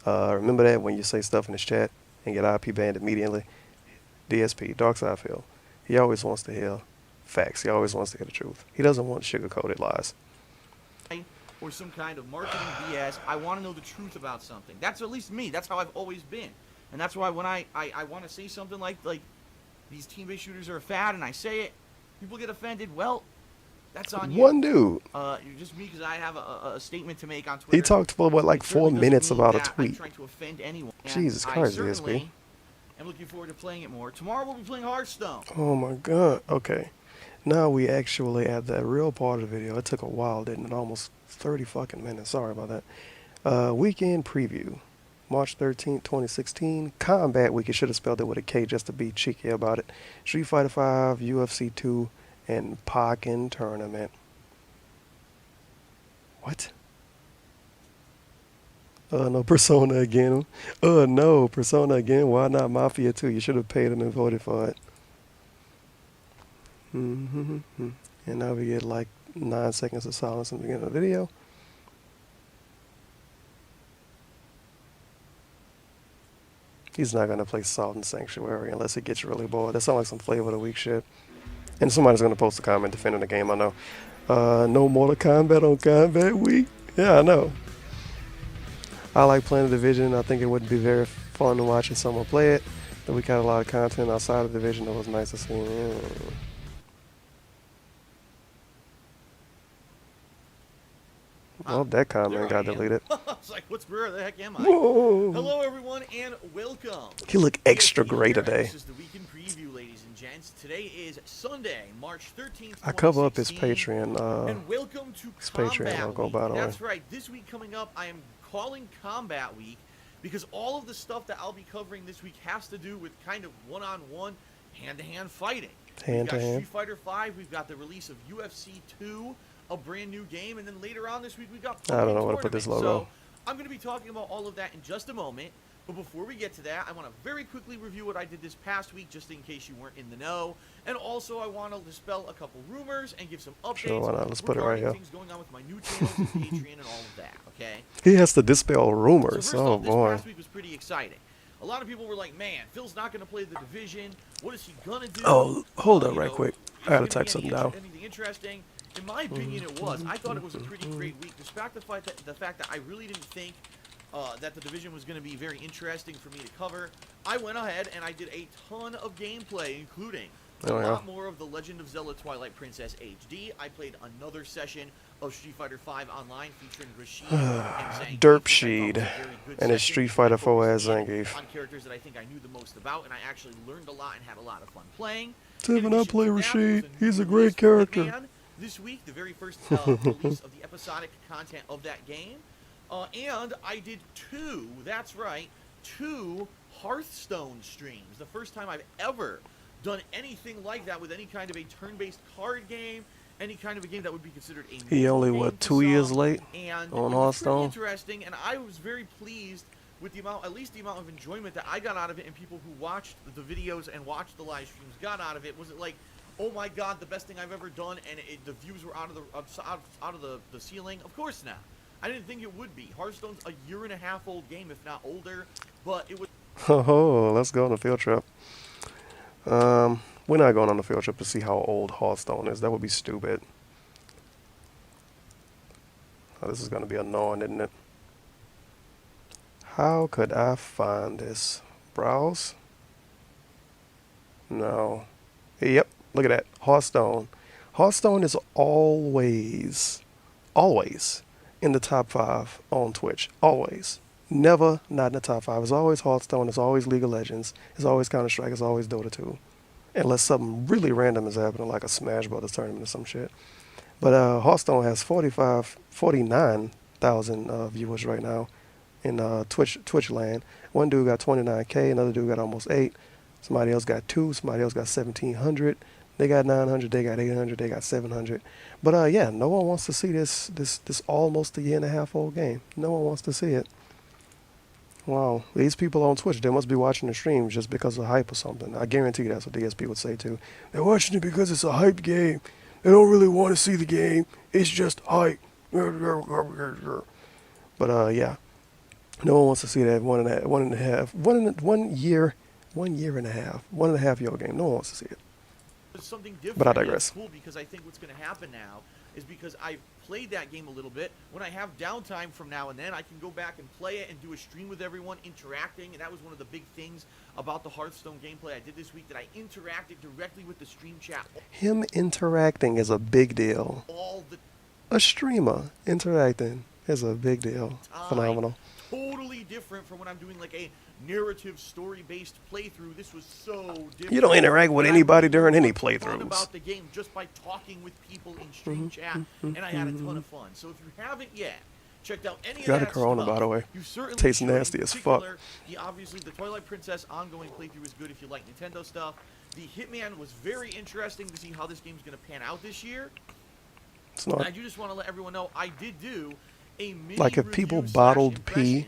Remember that when you say stuff in his chat and get IP banned immediately. DSP, DarkSyde Phil. He always wants to hear facts. He always wants to hear the truth. He doesn't want sugar-coated lies. Or some kind of marketing BS. I want to know the truth about something. That's at least me. That's how I've always been. And that's why when I want to say something like these team-based shooters are a fad and I say it, people get offended. Well, that's on you. One dude. You're just me because I have a statement to make on Twitter. He talked for what, like It 4 certainly minutes doesn't mean about a that I'm tweet. trying to offend anyone. And Jesus Christ, I DSP. certainly am looking forward to playing it more. Tomorrow we'll be playing Hearthstone. Oh my god. Okay. Now we actually at that real part of the video. It took a while, didn't it? Almost 30 fucking minutes. Sorry about that. Weekend preview. March 13th, 2016. Combat Week. You should have spelled it with a K just to be cheeky about it. Street Fighter 5, UFC 2, and Pokken Tournament. What? No, Persona again. No, Persona again. Why not Mafia 2? You should have paid him and voted for it. And now we get like 9 seconds of silence in the beginning of the video. He's not going to play Salt and Sanctuary unless he gets really bored. That sounds like some Flavor of the Week shit. And somebody's going to post a comment defending the game, I know. No Mortal Kombat on Combat Week? Yeah, I know. I like playing the Division. I think it would be very fun watching someone play it. The week had a lot of content outside of the Division that was nice to see. Well, that comment got deleted. I was like, where the heck am I? Whoa. Hello, everyone, and welcome. He looked extra great today. This is the weekend preview, ladies and gents. Today is Sunday, March 13th, I cover up his 2016, Patreon. and welcome to His Combat Patreon logo, Week. by the way. That's right. This week coming up, I am calling Combat Week because all of the stuff that I'll be covering this week has to do with kind of one-on-one, hand-to-hand fighting. We've got Street Fighter 5. We've got the release of UFC 2. A brand new game, and then later on this week we got I don't know where to put this logo. So I'm going to be talking about all of that in just a moment, but before we get to that, I want to very quickly review what I did this past week, just in case you weren't in the know, and also I want to dispel a couple rumors and give some updates. Sure, why not? Let's put it right here. Things going on with my new channel, Patreon, and all of that. Okay. He has to dispel rumors. So first Oh off, this boy. past week was pretty exciting. A lot of people were like, "Man, Phil's not going to play the Division. What is he going to do?" Oh, hold up You right know, quick. is I gotta there gonna type be something any- down. Anything interesting? In my opinion, it was. I thought it was a pretty great week, despite the fact that I really didn't think that the Division was going to be very interesting for me to cover. I went ahead and I did a ton of gameplay, including a lot more of The Legend of Zelda Twilight Princess HD. I played another session of Street Fighter 5 Online featuring Rashid and Zangief, Derpsheed and his Street Fighter 4 as Zangief. on characters that I think I knew the most about, and I actually learned a lot and had a lot of fun playing. Tevin, I play Rashid. He's a new great release for character. Hitman this week, the very first release of the episodic content of that game. And I did that's right, two Hearthstone streams. The first time I've ever done anything like that with any kind of a turn-based card game, any kind of a game that would be considered a He only, game what, to 2 years some. late And on it was Hearthstone? pretty interesting, and I was very pleased with the amount, at least the amount of enjoyment that I got out of it, and people who watched the videos and watched the live streams got out of it. Was it like oh my god, the best thing I've ever done, and the views were out of the ceiling. Of course not. I didn't think it would be. Hearthstone's a 1.5 year old game, if not older, but it was. Oh, let's go on a field trip. We're not going on a field trip to see how old Hearthstone is. That would be stupid. Oh, this is going to be annoying, isn't it? How could I find this? Browse? No. Yep, look at that. Hearthstone. Hearthstone is always in the top 5 on Twitch. Always. Never not in the top 5. It's always Hearthstone. It's always League of Legends. It's always Counter-Strike. It's always Dota 2. Unless something really random is happening, like a Smash Brothers tournament or some shit. But Hearthstone has 49,000 viewers right now in Twitch land. One dude got 29K. Another dude got almost 8. Somebody else got 2. Somebody else got 1,700. They got 900. They got 800. They got 700. But yeah, no one wants to see this almost a 1.5 year old game. No one wants to see it. Wow, these people on Twitch, they must be watching the stream just because of hype or something. I guarantee you that's what DSP would say too. They're watching it because it's a hype game. They don't really want to see the game. It's just hype. But yeah, no one wants to see that 1.5 year old game. No one wants to see it. Something different. But I digress. It's cool because I think what's going to happen now is because I've played that game a little bit. When I have downtime from now and then, I can go back and play it and do a stream with everyone, interacting. And that was one of the big things about the Hearthstone gameplay I did this week, that I interacted directly with the stream chat. Him interacting is a big deal. A streamer interacting is a big deal. Phenomenal. Totally different from when I'm doing like a narrative story-based playthrough. This was so different. You don't interact with anybody during any playthroughs. About the game just by talking with people in stream chat, and I had a ton of fun. So if you haven't yet checked out any of that got a Corona, stuff, by the way. you certainly tastes should. nasty as fuck. Obviously, the Twilight Princess ongoing playthrough is good if you like Nintendo stuff. The Hitman was very interesting to see how this game's going to pan out this year. It's not. And I do just want to let everyone know I did do a mini like if people review / bottled pee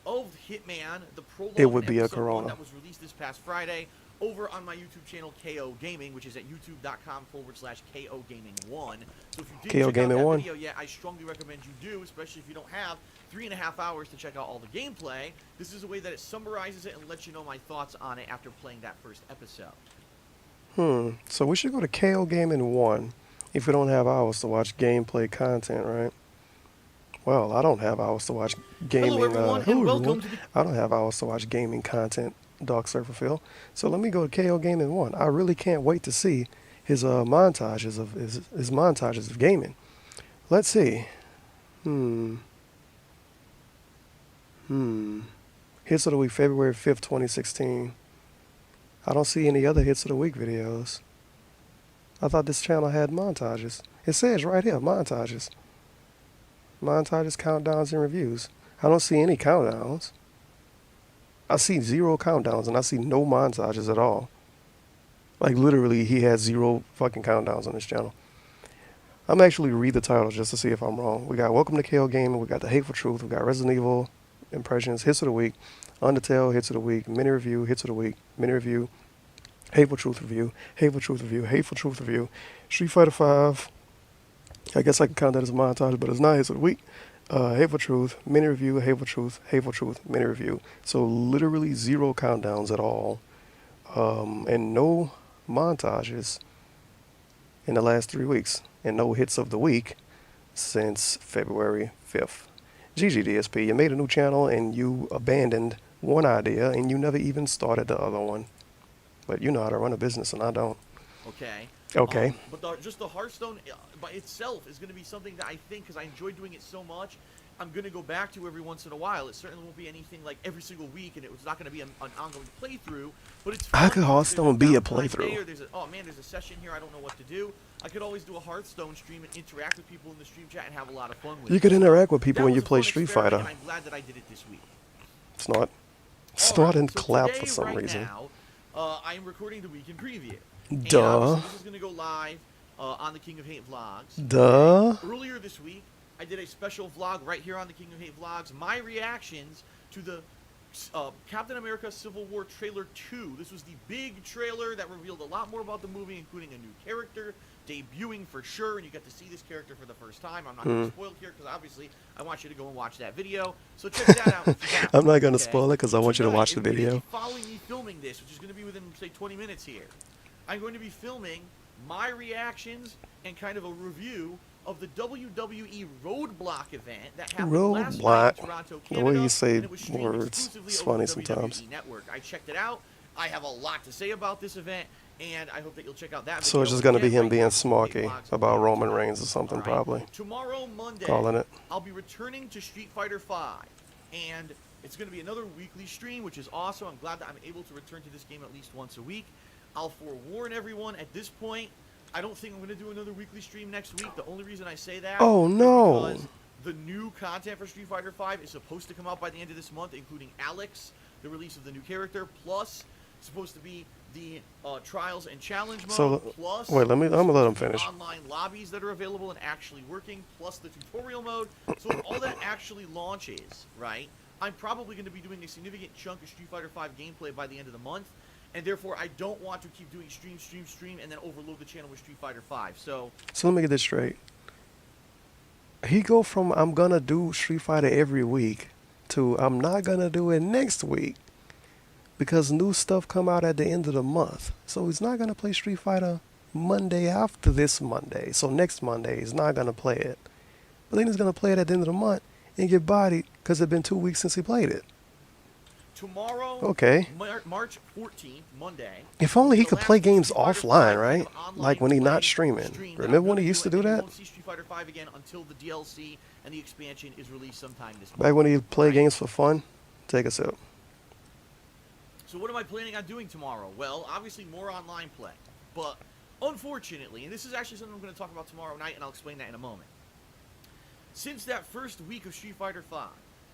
of Hitman, the prologue, it would be a episode Corona. 1 that was released this past Friday over on my YouTube channel KO Gaming, which is at youtube.com/KO Gaming 1. So if you didn't check out that video yet, I strongly recommend you do, especially if you don't have 3.5 hours to check out all the gameplay. This is a way that it summarizes it and lets you know my thoughts on it after playing that first episode. So we should go to KO Gaming 1 if we don't have hours to watch gameplay content, right? Well, I don't have hours to watch gaming. Hello everyone, and welcome to I don't have hours to watch gaming content, Dark Surfer Phil. So let me go to KO Gaming 1. I really can't wait to see his montages of his montages of gaming. Let's see. Hits of the week, February 5th, 2016. I don't see any other hits of the week videos. I thought this channel had montages. It says right here, montages. Montages, countdowns, and reviews. I don't see any countdowns. I see 0 countdowns, and I see no montages at all. Like, literally, he has 0 fucking countdowns on his channel. I'm actually read the title just to see if I'm wrong. We got Welcome to KO Gaming. We got The Hateful Truth. We got Resident Evil Impressions, Hits of the Week. Undertale, Hits of the Week. Mini Review, Hits of the Week. Mini Review. Hateful Truth Review. Hateful Truth Review. Hateful Truth Review. Street Fighter 5. I guess I can count that as a montage, but it's not Hits of the Week. Hateful Truth, Mini Review, Hateful Truth, Mini Review. So literally 0 countdowns at all. And no montages in the last 3 weeks. And no hits of the week since February 5th. GG DSP, you made a new channel and you abandoned one idea and you never even started the other one. But you know how to run a business and I don't. Okay. But just the Hearthstone by itself is going to be something that I think, because I enjoy doing it so much, I'm going to go back to every once in a while. It certainly won't be anything like every single week, and it's not going to be an ongoing playthrough, but it's fun. How could Hearthstone be a playthrough? There's a session here, I don't know what to do. I could always do a Hearthstone stream and interact with people in the stream chat and have a lot of fun with it. You could interact with people when you play Street Fighter. And I'm glad that I did it this week. Snort. Snort and clap for some reason. Now, I am recording the weekend preview. Duh. And this is going to go live on the King of Hate Vlogs. Duh. Earlier this week, I did a special vlog right here on the King of Hate Vlogs. My reactions to the Captain America Civil War Trailer 2. This was the big trailer that revealed a lot more about the movie, including a new character debuting for sure, and you get to see this character for the first time. I'm not going to spoil it here because obviously I want you to go and watch that video. So check that out. If you I'm not going to okay? spoil it because I want you to watch the If you're gonna video. be following me filming this, which is going to be within, say, 20 minutes here, I'm going to be filming my reactions and kind of a review of the WWE Roadblock event that happened last night in Toronto, Canada. The way you say and it was streamed words, exclusively it's over funny the sometimes. WWE Network. I checked it out. I have a lot to say about this event, and I hope that you'll check out that video. So it's just going to be him being Right smarky about Roman Reigns or something, probably. Tomorrow, Monday, Calling it. I'll be returning to Street Fighter V, and it's going to be another weekly stream, which is awesome. I'm glad that I'm able to return to this game at least once a week. I'll forewarn everyone at this point, I don't think I'm going to do another weekly stream next week. The only reason I say that Oh, no. is because the new content for Street Fighter V is supposed to come out by the end of this month, including Alex, the release of the new character, plus supposed to be the trials and challenge mode, So, plus wait, I'm gonna let him finish. online lobbies that are available and actually working, plus the tutorial mode. So when all that actually launches, right, I'm probably going to be doing a significant chunk of Street Fighter V gameplay by the end of the month, and therefore I don't want to keep doing stream, and then overload the channel with Street Fighter V. So let me get this straight. He go from I'm going to do Street Fighter every week to I'm not going to do it next week because new stuff come out at the end of the month. So he's not going to play Street Fighter Monday after this Monday. So next Monday he's not going to play it. But then he's going to play it at the end of the month and get bodied because it's been 2 weeks since he played it. tomorrow, Okay. March 14th, Monday. If only he the could last play games Street Fighter offline, V right? online Like when he's not play streaming. stream that Remember I'm when he gonna used to do and you that? won't see Street Fighter V again until the DLC and the expansion is released sometime this month. Back when he played Right. games for fun? Take a sip. So what am I planning on doing tomorrow? Well, obviously more online play. But unfortunately, and this is actually something I'm going to talk about tomorrow night, and I'll explain that in a moment. Since that first week of Street Fighter V,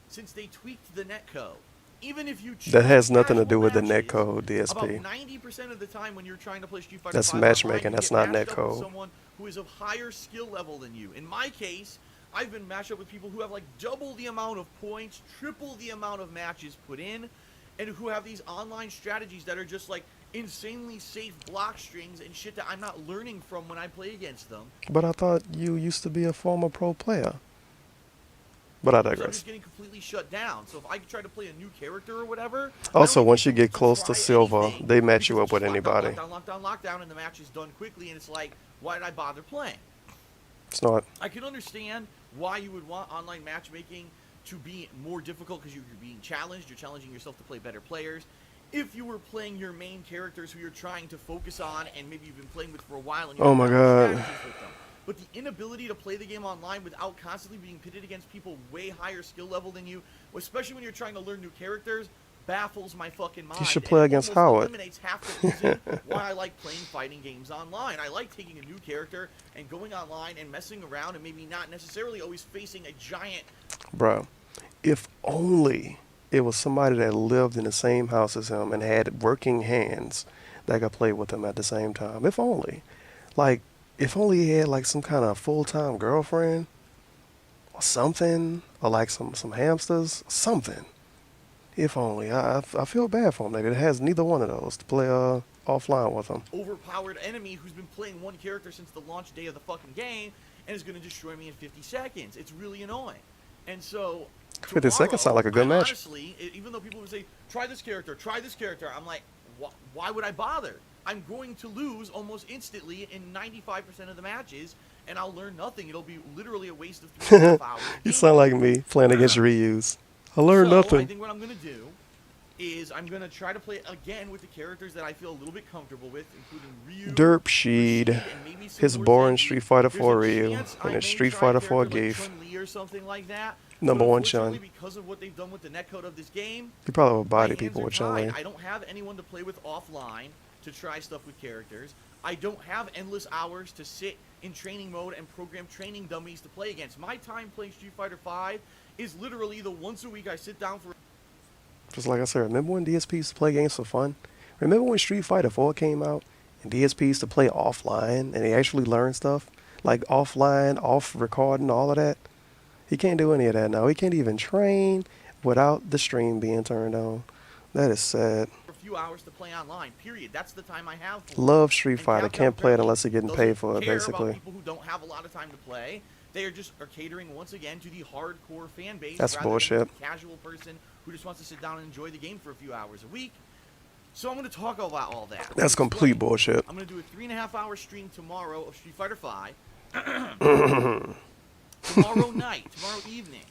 since they tweaked the netcode, even if you That has nothing to casual do with the matches, netcode, about DSP. 90% of the time when you're trying to play Street Fighter That's V matchmaking, online, that's you not get matched up with netcode. someone who is of higher skill level than you. In my case, I've been matched up with people who have like double the amount of points, triple the amount of matches put in, and who have these online strategies that are just like insanely safe block strings and shit that I'm not learning from when I play against them. But I thought you used to be a former pro player. But I So I'm digress. just getting completely shut down. So if I try to play a new character or whatever. Also, I don't once you even get close to try silver, anything they match you because up with it's anybody. lockdown, and the match is done quickly, and it's like, why did I bother playing? It's not. I can understand why you would want online matchmaking to be more difficult because you're being challenged. You're challenging yourself to play better players. If you were playing your main characters who you're trying to focus on and maybe you've been playing with for a while and you Oh my God. strategies with them. But the inability to play the game online without constantly being pitted against people way higher skill level than you, especially when you're trying to learn new characters, baffles my fucking mind. You should and play it against almost Howard. eliminates half the reason why I like playing fighting games online. I like taking a new character and going online and messing around and maybe not necessarily always facing a giant. Bro, if only it was somebody that lived in the same house as him and had working hands that could play with him at the same time. If only. Like, if only he had like some kind of full-time girlfriend or something, or like some hamsters, something. If only. I feel bad for him that it has neither one of those to play offline with him. Overpowered enemy who's been playing one character since the launch day of the fucking game and is going to destroy me in 50 seconds. It's really annoying. And so 50 seconds sound like a good match. Honestly, even though people would say, try this character, I'm like, why would I bother? I'm going to lose almost instantly in 95% of the matches, and I'll learn nothing. It'll be literally a waste of 3.5 hours. You sound like me playing against reuse. I learned I nothing. think what I'm going to do is I'm going to try to play again with the characters that I feel a little bit comfortable with, including Ryu, Derpsheed, Rashid, and maybe some his more boring Zenji. Street Fighter There's 4 a Ryu, chance I and his may Street try a Fighter 4 character like Geef. Chun-Li or something like that. Number But one Chun. unfortunately, because of what they've done with the netcode of this game, You probably would my body hands people are with tied. Chun-Li. I don't have anyone to play with offline to try stuff with characters. I don't have endless hours to sit in training mode and program training dummies to play against. My time playing Street Fighter V is literally the once a week I sit down for. Just like I said, remember when DSP used to play games for fun? Remember when Street Fighter 4 came out and DSP used to play offline and he actually learned stuff? Like offline, off recording, all of that? He can't do any of that now. He can't even train, without the stream being turned on. That is sad. For a few hours to play online, period. That's the time I have for it. Love Street And Fighter. Capcom Can't play it apparently unless you're getting doesn't paid for it, care about basically. people who don't have a lot of time to play. They are catering once again to the hardcore fan base. That's rather bullshit. Than the casual person who just wants to sit down and enjoy the game for a few hours a week. So I'm going to talk about all that. That's complete bullshit. I'm going to do a 3.5-hour stream tomorrow of Street Fighter V. Tomorrow night, tomorrow evening,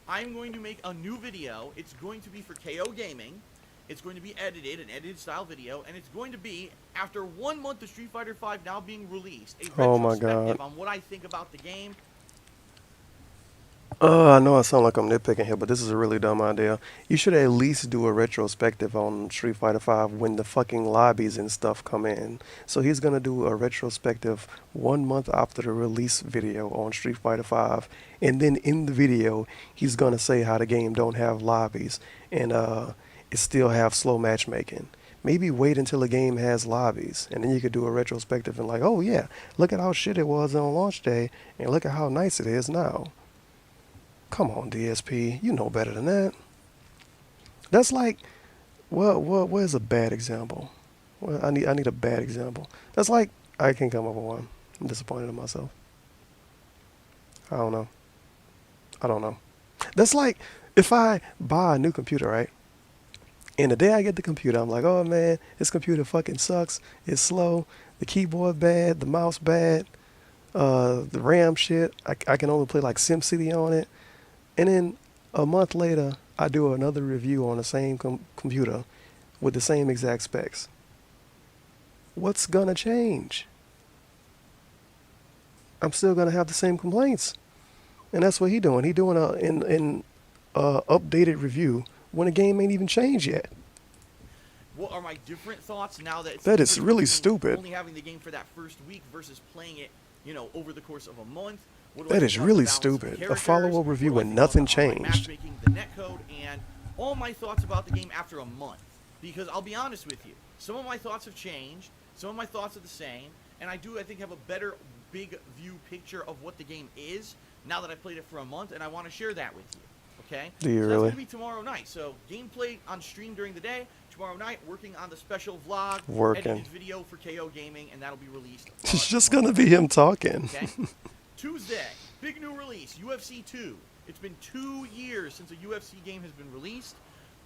I'm going to make a new video. It's going to be for KO Gaming. It's going to be edited, an edited style video, and it's going to be, after 1 month of Street Fighter V now being released, a Oh my retrospective God. on what I think about the game. I know I sound like I'm nitpicking here, but this is a really dumb idea. You should at least do a retrospective on Street Fighter V when the fucking lobbies and stuff come in. So he's gonna do a retrospective 1 month after the release video on Street Fighter V, and then in the video he's gonna say how the game don't have lobbies and it still have slow matchmaking. Maybe wait until the game has lobbies, and then you could do a retrospective and like, oh yeah, look at how shit it was on launch day, and look at how nice it is now. Come on, DSP, you know better than that. That's like, where's a bad example? Well, I need a bad example. That's like, I can't come up with one. I'm disappointed in myself. I don't know. That's like, if I buy a new computer, right? And the day I get the computer, I'm like, oh man, this computer fucking sucks. It's slow. The keyboard bad. The mouse bad. The RAM shit. I can only play like SimCity on it. And then a month later, I do another review on the same computer with the same exact specs. What's gonna change? I'm still gonna have the same complaints, and that's what he doing. He doing an updated review when the game ain't even changed yet. What are my different thoughts now that it's That is really between stupid. Only having the game for that first week versus playing it, over the course of a month. What do I That think is about really the balance of stupid. A characters? follow-up review What do I when think about nothing the online changed. matchmaking, the netcode, and all my thoughts about the game after a month. Because I'll be honest with you, some of my thoughts have changed, some of my thoughts are the same, and I think have a better big view picture of what the game is now that I've played it for a month, and I want to share that with you. Okay? Do you so really? That's going to be tomorrow night. So gameplay on stream during the day. Tomorrow night, working on the special vlog, edited video for KO Gaming, and that'll be released. It's just gonna be him talking. Okay? Tuesday, big new release, UFC 2. It's been 2 years since a UFC game has been released.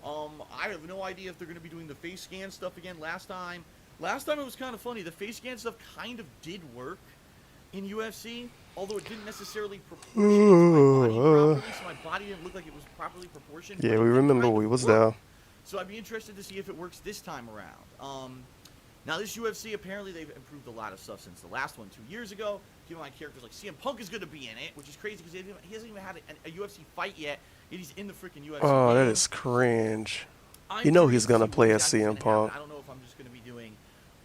I have no idea if they're going to be doing the face scan stuff again. Last time it was kind of funny. The face scan stuff kind of did work in UFC, although it didn't necessarily proportion my body properly, so my body didn't look like it was properly proportioned. Yeah, but we it did remember kind we of was work. there. So I'd be interested to see if it works this time around. Now this UFC, apparently they've improved a lot of stuff since the last one 2 years ago. People like characters like CM Punk is going to be in it, which is crazy because he hasn't even had a UFC fight yet. Yet he's in the freaking UFC. Oh, that game. is cringe. I'm You know curious he's to gonna see what play as exactly is CM gonna happen. Punk. I don't know if I'm just going to be doing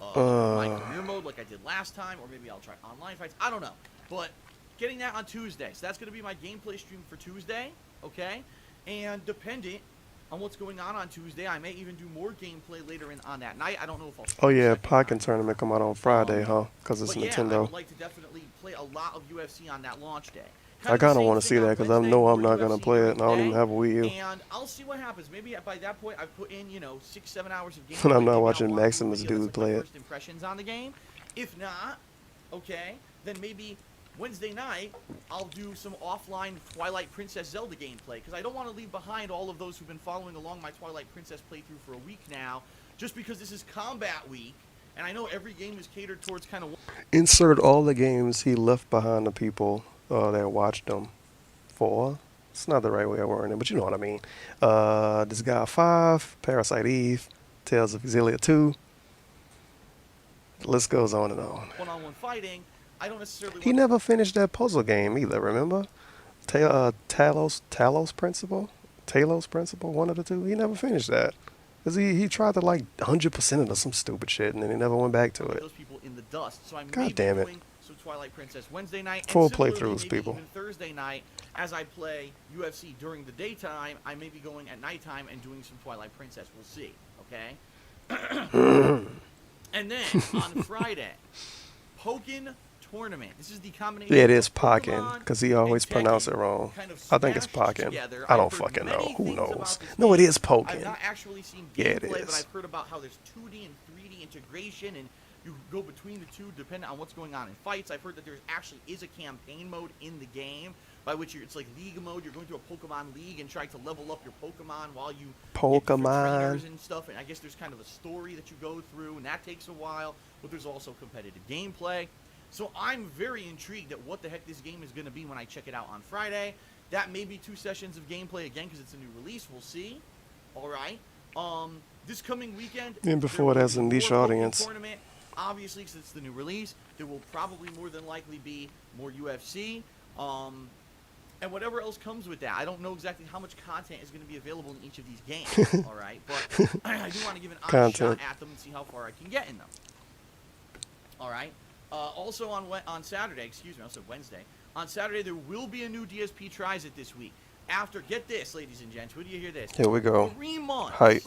my career mode like I did last time, or maybe I'll try online fights. I don't know. But getting that on Tuesday. So that's going to be my gameplay stream for Tuesday, okay? And dependent on what's going on Tuesday, I may even do more gameplay later on that night. I don't know if I'll... Oh yeah, Pokken tournament come out on Friday, huh? Because it's but yeah, I Nintendo. would like to definitely play a lot of UFC on that launch day. I kind of want to see that because I know I'm not gonna play it, and I don't even have a Wii U. And I'll see what happens. Maybe by that point I've put in 6-7 hours of gameplay. And I'm not Maybe I'll watching watch a Maximus video dude that's like play my it. First impressions on the game. If not, okay, then maybe Wednesday night I'll do some offline Twilight Princess Zelda gameplay because I don't want to leave behind all of those who've been following along my Twilight Princess playthrough for a week now, just because this is combat week. And I know every game is catered towards kind of... Insert all the games he left behind the people that watched him for. It's not the right way of wording it, but you know what I mean. This guy 5, Parasite Eve, Tales of Xillia 2. The list goes on and on. One-on-one fighting. I don't necessarily... He never finished that puzzle game either, remember? Talos Principle? Talos Principle, one of the two. He never finished that. Because he tried to like 100% into some stupid shit, and then he never went back to it. Those people in the dust. So I'm God damn it. doing some Twilight Princess Wednesday night. Full and similarly, playthroughs, maybe people. Even Thursday night, as I play UFC during the daytime, I may be going at nighttime and doing some Twilight Princess. We'll see. Okay? And then on Friday, Pokken Tournament. This is the combination Yeah, it is of Pokken, Pokemon because he always and pronounce Tekken it wrong. kind of I think it's smashed Pokken. together. I don't I've heard fucking many know. Who things knows? about this No, it game. is I've Pokken. not actually seen Yeah, it gameplay, but is. I've heard about how there's 2D and 3D integration, and you go between the two depending on what's going on in fights. I've heard that there actually is a campaign mode in the game, by which it's like league mode. You're going through a Pokemon league and trying to level up your Pokemon while you get different trainers and stuff. And I guess there's kind of a story that you go through, and that takes a while. But there's also competitive gameplay. So I'm very intrigued at what the heck this game is going to be when I check it out on Friday. That may be 2 sessions of gameplay again because it's a new release. We'll see. All right. This coming weekend, And before it has a niche audience. Tournament. Obviously, since it's the new release, there will probably more than likely be more UFC. And whatever else comes with that. I don't know exactly how much content is going to be available in each of these games, all right? But I do want to give an honest shot at them and see how far I can get in them. All right? Also on Saturday, excuse me, I said Wednesday. On Saturday, there will be a new DSP Tries It this week. After, get this, ladies and gents, when do you hear this? Here we go. 3 months. Hype.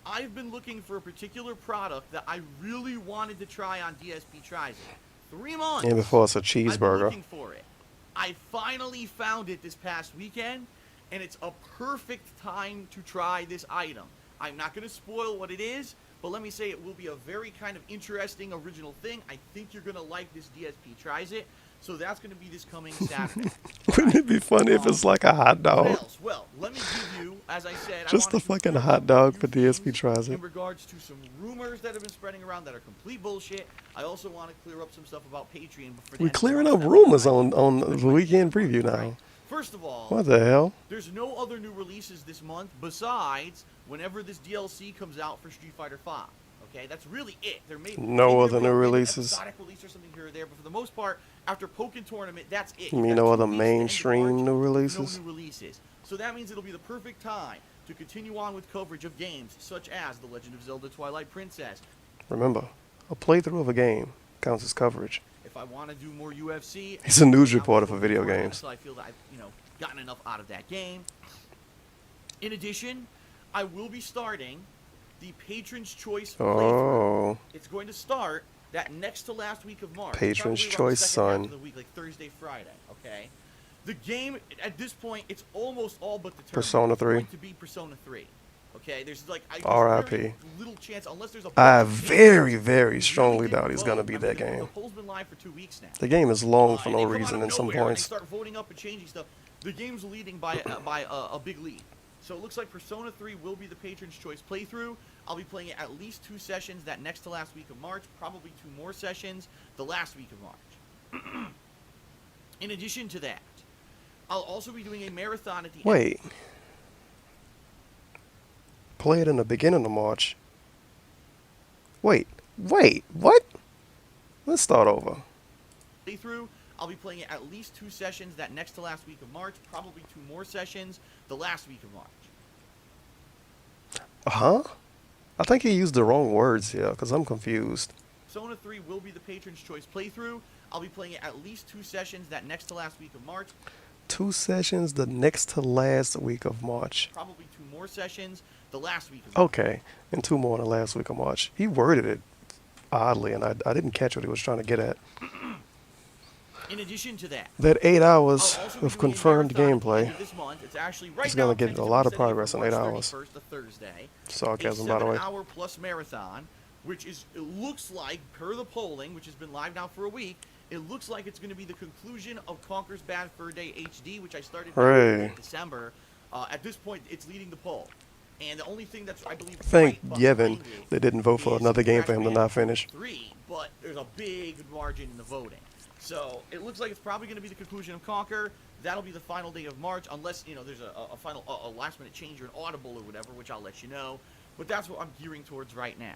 I've been looking for a particular product that I really wanted to try on DSP Tries It. 3 months. And before it's a I've been cheeseburger. looking for it. I finally found it this past weekend, and it's a perfect time to try this item. I'm not going to spoil what it is, but let me say it will be a very kind of interesting original thing. I think you're going to like this DSP Tries It. So that's going to be this coming Saturday. Wouldn't it be funny if it's like a hot dog? What else? Well, let me give you, as I said, Just I a fucking hot dog for DSP Tries It. in regards to some rumors that have been spreading around that are complete bullshit. I also want to clear up some stuff about Patreon. We're clearing up rumors on the weekend preview now. First of all, What the hell? there's no other new releases this month besides whenever this DLC comes out for Street Fighter V. Okay, that's really it. There may No other maybe new an releases? episodic release or something here or there, but for the most part, after Pokken Tournament, that's it. You mean You've no got other 2 weeks to end of mainstream March, new releases? No new releases. So that means it'll be the perfect time to continue on with coverage of games such as The Legend of Zelda Twilight Princess. Remember, a playthrough of a game counts as coverage. If I want to do more UFC, He's a news I'm reporter for Pokken video Tournament, games. So I feel that I've gotten enough out of that game. In addition, I will be starting the Patron's Choice playthrough. Oh, It's going to start that next to last week of March. Patron's probably around the Choice, second half son. of the week, like Thursday, Friday. Okay. The game at this point, it's almost all but determined. Persona It's 3. going to be Persona 3. Okay. There's like there's R.I.P. very little chance unless there's a. I bunch of very, changes. very Really strongly didn't doubt he's gonna vote. be I mean, that the game. poll's been live for 2 weeks now. The game is long for And no they come out reason of in some nowhere and points. They start voting up and changing stuff. The game's leading by a big lead. So it looks like Persona 3 will be the Patron's Choice playthrough. I'll be playing it at least 2 sessions that next to last week of March, probably 2 more sessions the last week of March. In addition to that, I'll also be doing a marathon at the end. Wait. Play it in the beginning of March. Wait, what? Let's start over. Playthrough. I'll be playing it at least 2 sessions that next to last week of March, probably 2 more sessions the last week of March. Huh? I think he used the wrong words here, because I'm confused. Persona 3 will be the Patron's Choice playthrough. I'll be playing it at least 2 sessions that next to last week of March. 2 sessions the next to last week of March. Probably 2 more sessions the last week of March. Okay, and 2 more in the last week of March. He worded it oddly, and I didn't catch what he was trying to get at. In addition to that, That 8 hours I'll also be of doing a confirmed marathon at the end gameplay. of this month. It's actually right He's now gonna get a lot of progress in 8 March hours. 31st, a Thursday. Sarcasm, a by the way. 7-hour plus marathon, which is, it looks like, per the polling, which has been live now for a week, it looks like it's going to be the conclusion of Conker's Bad Fur Day HD, which I started Hooray. in December. At this point, it's leading the poll. And the only thing that's, I believe, Thank right Yevon behind it they didn't vote for is another game for him to Crash not finish. 3, but there's a big margin in the voting. So it looks like it's probably going to be the conclusion of Conker. That'll be the final day of March, unless there's a final last minute change or an audible or whatever, which I'll let you know. But that's what I'm gearing towards right now.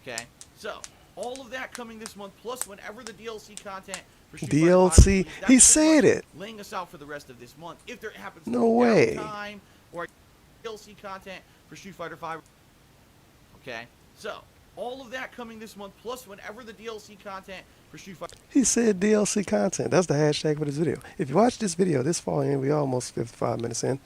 Okay, so all of that coming this month, plus whenever the DLC content for Street Fighter V DLC? releases, that's He pretty said much it. Laying us out for the rest of this month. If there happens to No be way. downtime or DLC content for Street Fighter V. Okay, so all of that coming this month, plus whenever the DLC content for Street Fighter. He said DLC content. That's the hashtag for this video. If you watch this video this far in, we almost 55 minutes in.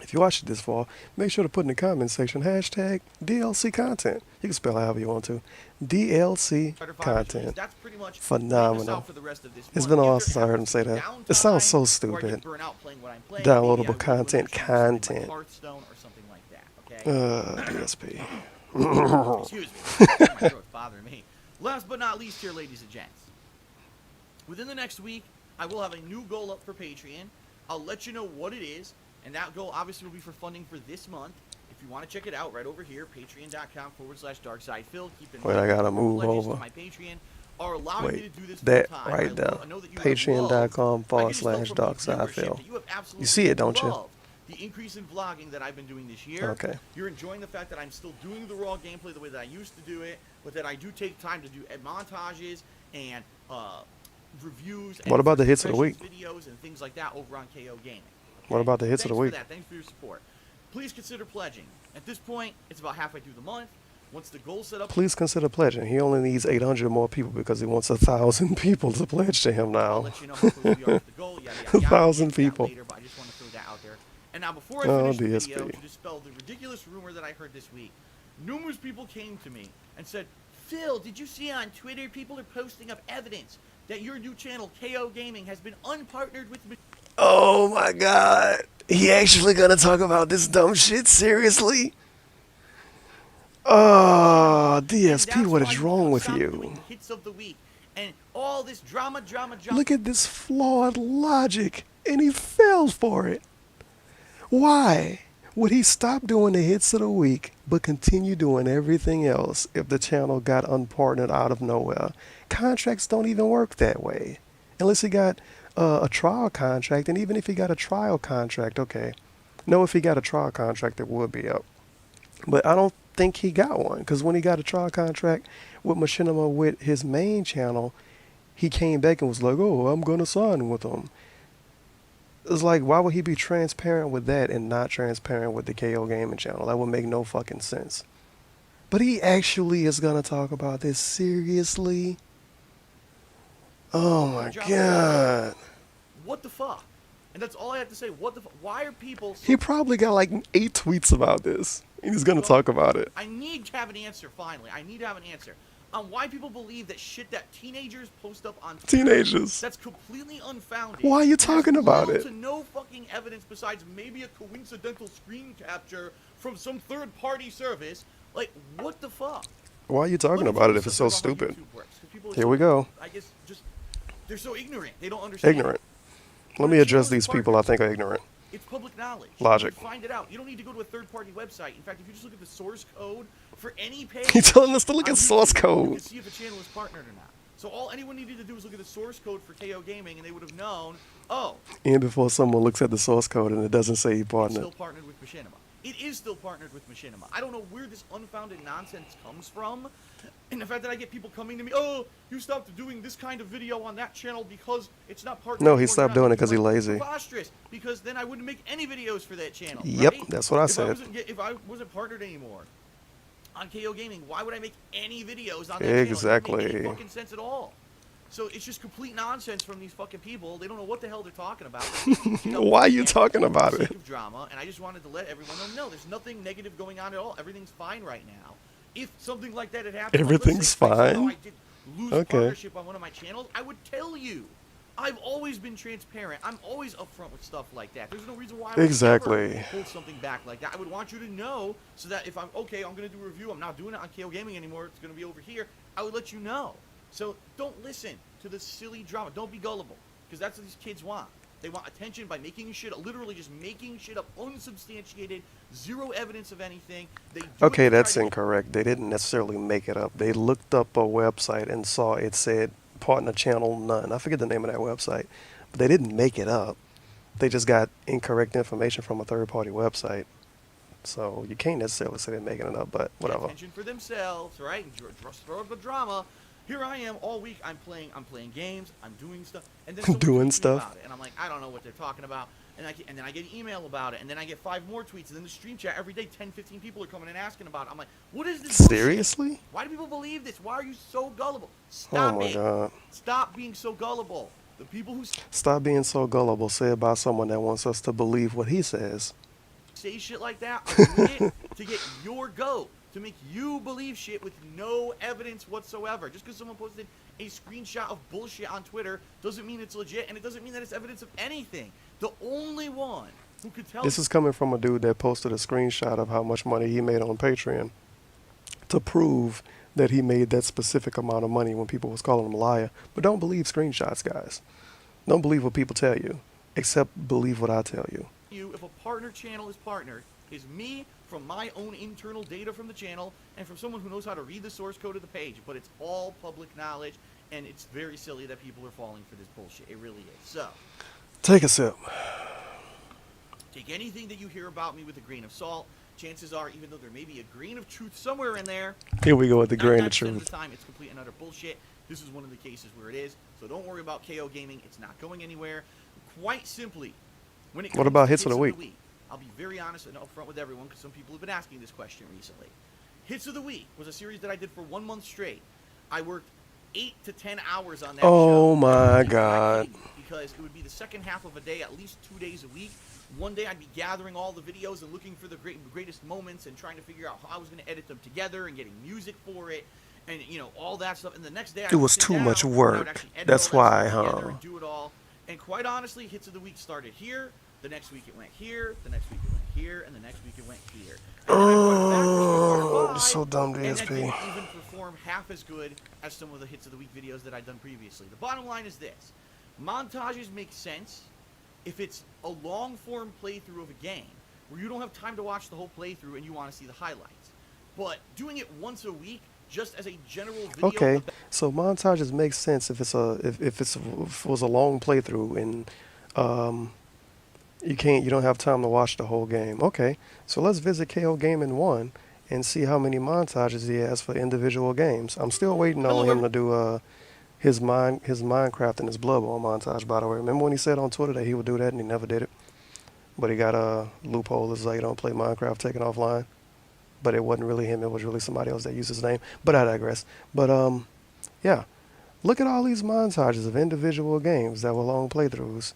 If you watched it this far, make sure to put in the comment section hashtag DLC content. You can spell it however you want to. DLC content. That's pretty much Phenomenal. for the rest of this It's month. been a while If since there I heard him happens say to be that. It sounds so downtime, or I get stupid. burnt out playing what I'm playing, maybe I Downloadable would content, choose something like content. Hearthstone or something like that. Okay. DSP. Excuse me. My throat's bothering me. Last but not least here, ladies and gents. Within the next week, I will have a new goal up for Patreon. I'll let you know what it is, and that goal obviously will be for funding for this month. If you want to check it out, right over here, patreon.com/DarkSydePhil. Keep in Wait, mind, I gotta the move pledges to over. my Patreon are allowing me to Wait, do this that full time. right there. I know that you have loved- Patreon.com/DarkSydePhil. that you have absolutely You see it, don't you? loved the increase in vlogging that I've been doing this year. Okay. You're enjoying the fact that I'm still doing the raw gameplay the way that I used to do it, but that I do take time to do montages and reviews. And What about the hits of the week? Videos and things like that over on KO Gaming. What about the hits of the week? Thanks for that. Thanks for your support. Please consider pledging. At this point, it's about halfway through the month. Once the goal's set up, Please consider pledging. He only needs 800 more people because he wants 1,000 people to pledge to him I'll now. let you know how close we are with the goal. Yada, yada, yada. 1,000 We'll get to that people. later, but I just want to throw that out there. And now, before I Oh, finish the DSP. video, to dispel the ridiculous rumor that I heard this week, numerous people came to me and said, Phil, did you see on Twitter people are posting up evidence that your new channel, KO Gaming, has been unpartnered with... Oh my god. He actually gonna talk about this dumb shit? Seriously? Oh, DSP, what is wrong with you? Hits of the week and all this drama. Look at this flawed logic, and he fell for it. Why would he stop doing the hits of the week but continue doing everything else if the channel got unpartnered out of nowhere? Contracts don't even work that way. Unless he got a trial contract, and even if he got a trial contract, okay. No, if he got a trial contract, it would be up. But I don't think he got one, because when he got a trial contract with Machinima with his main channel, he came back and was like, oh, I'm going to sign with him. It's like, why would he be transparent with that and not transparent with the KO Gaming channel? That would make no fucking sense. But he actually is going to talk about this seriously. Oh my god. What the fuck? And that's all I have to say. What the fuck? Why are people... He probably got like 8 tweets about this. And he's going to talk about it. I need to have an answer, finally. I need to have an answer on why people believe that shit that teenagers post up on Twitter, Teenagers. that's completely unfounded. Why are you talking about it? To no fucking evidence besides maybe a coincidental screen capture from some third-party service. Like, what the fuck? Why are you talking about it if it's so stupid? Here we go. I guess just they're so ignorant. They don't understand. Ignorant. Let me address these people I think are ignorant. It's public knowledge. Logic. You find it out. You don't need to go to a third-party website. In fact, if you just look at the source code for any page, He's telling us to look on at source YouTube, you code. can see if a channel is partnered or not. So all anyone needed to do was look at the source code for KO Gaming, and they would have known, oh, And before someone looks at the source code and it doesn't say he it's partnered. still partnered with Machinima. It is still partnered with Machinima. I don't know where this unfounded nonsense comes from. And the fact that I get people coming to me, oh, you stopped doing this kind of video on that channel because it's not partnered. No, he stopped doing it because he's lazy. Preposterous, because then I wouldn't make any videos for that channel. Yep, right? that's what I said. If I wasn't partnered anymore on KO Gaming, why would I make any videos on that Exactly. channel? It doesn't make any fucking sense at all. So it's just complete nonsense from these fucking people. They don't know what the hell they're talking about. Why are you talking about it? Of drama, and I just wanted to let everyone know, no, there's nothing negative going on at all. Everything's fine right now. If something like that had happened, Everything's fine? I did lose partnership on one of my channels, I would tell you. I've always been transparent. I'm always upfront with stuff like that. There's no reason why I would ever hold something back like that. I would want you to know so that if I'm okay, I'm going to do a review. I'm not doing it on KO Gaming anymore. It's going to be over here. I would let you know. So don't listen to the silly drama. Don't be gullible, because that's what these kids want. They want attention by making shit up, literally just making shit up, unsubstantiated, zero evidence of anything. Okay, that's incorrect. They didn't necessarily make it up. They looked up a website and saw it said partner channel none. I forget the name of that website, but they didn't make it up. They just got incorrect information from a third-party website. So you can't necessarily say they're making it up, but whatever. Attention for themselves, right? And just throw up the drama. Here I am all week. I'm playing games. I'm doing stuff. And then doing stuff. About it, and I'm like, I don't know what they're talking about. And then I get an email about it. And then I get 5 more tweets. And then the stream chat every day, 10, 15 people are coming and asking about it. I'm like, what is this? Seriously? Bullshit? Why do people believe this? Why are you so gullible? Stop Oh my god. Stop being so gullible. The people who stop being so gullible. Say about someone that wants us to believe what he says. say shit like that are doing it to get your goat, to make you believe shit with no evidence whatsoever. Just because someone posted a screenshot of bullshit on Twitter doesn't mean it's legit, and it doesn't mean that it's evidence of anything. The only one who could tell... This is coming from a dude that posted a screenshot of how much money he made on Patreon to prove that he made that specific amount of money when people was calling him a liar. But don't believe screenshots, guys. Don't believe what people tell you, except believe what I tell you. If a partner channel is partnered, is me from my own internal data from the channel and from someone who knows how to read the source code of the page. But it's all public knowledge, and it's very silly that people are falling for this bullshit. It really is. So, take a sip. Take anything that you hear about me with a grain of salt. Chances are, even though there may be a grain of truth somewhere in there, here we go with the grain of 99% truth. of the time, it's complete and utter bullshit. This is one of the cases where it is. So don't worry about KO Gaming. It's not going anywhere. Quite simply, when it comes What about to hits of the week? I'll be very honest and upfront with everyone because some people have been asking this question recently. Hits of the Week was a series that I did for 1 month straight. I worked 8 to 10 hours on that show. Oh my God. Because it would be the second half of a day, at least 2 days a week. One day I'd be gathering all the videos and looking for the greatest moments and trying to figure out how I was going to edit them together and getting music for it and, you know, all that stuff. And the next day it was too much work. That's why, huh? And do it all. And quite honestly, Hits of the Week started here. The next week it went here. The next week it went here. And the next week it went here. Oh, so dumb, DSP. And that didn't even perform half as good as some of the Hits of the Week videos that I'd done previously. The bottom line is this. Montages make sense if it's a long-form playthrough of a game where you don't have time to watch the whole playthrough and you want to see the highlights. But doing it once a week, just as a general video... Okay, so montages make sense if it's if it was a long playthrough and you don't have time to watch the whole game. Okay, so let's visit KO Gaming 1 and see how many montages he has for individual games. I'm still waiting on him to do his Minecraft and his Bloodborne montage, by the way. Remember when he said on Twitter that he would do that and he never did it? But he got a loophole. It's like you don't play Minecraft taken offline. But it wasn't really him. It was really somebody else that used his name. But I digress. But, yeah. Look at all these montages of individual games that were long playthroughs.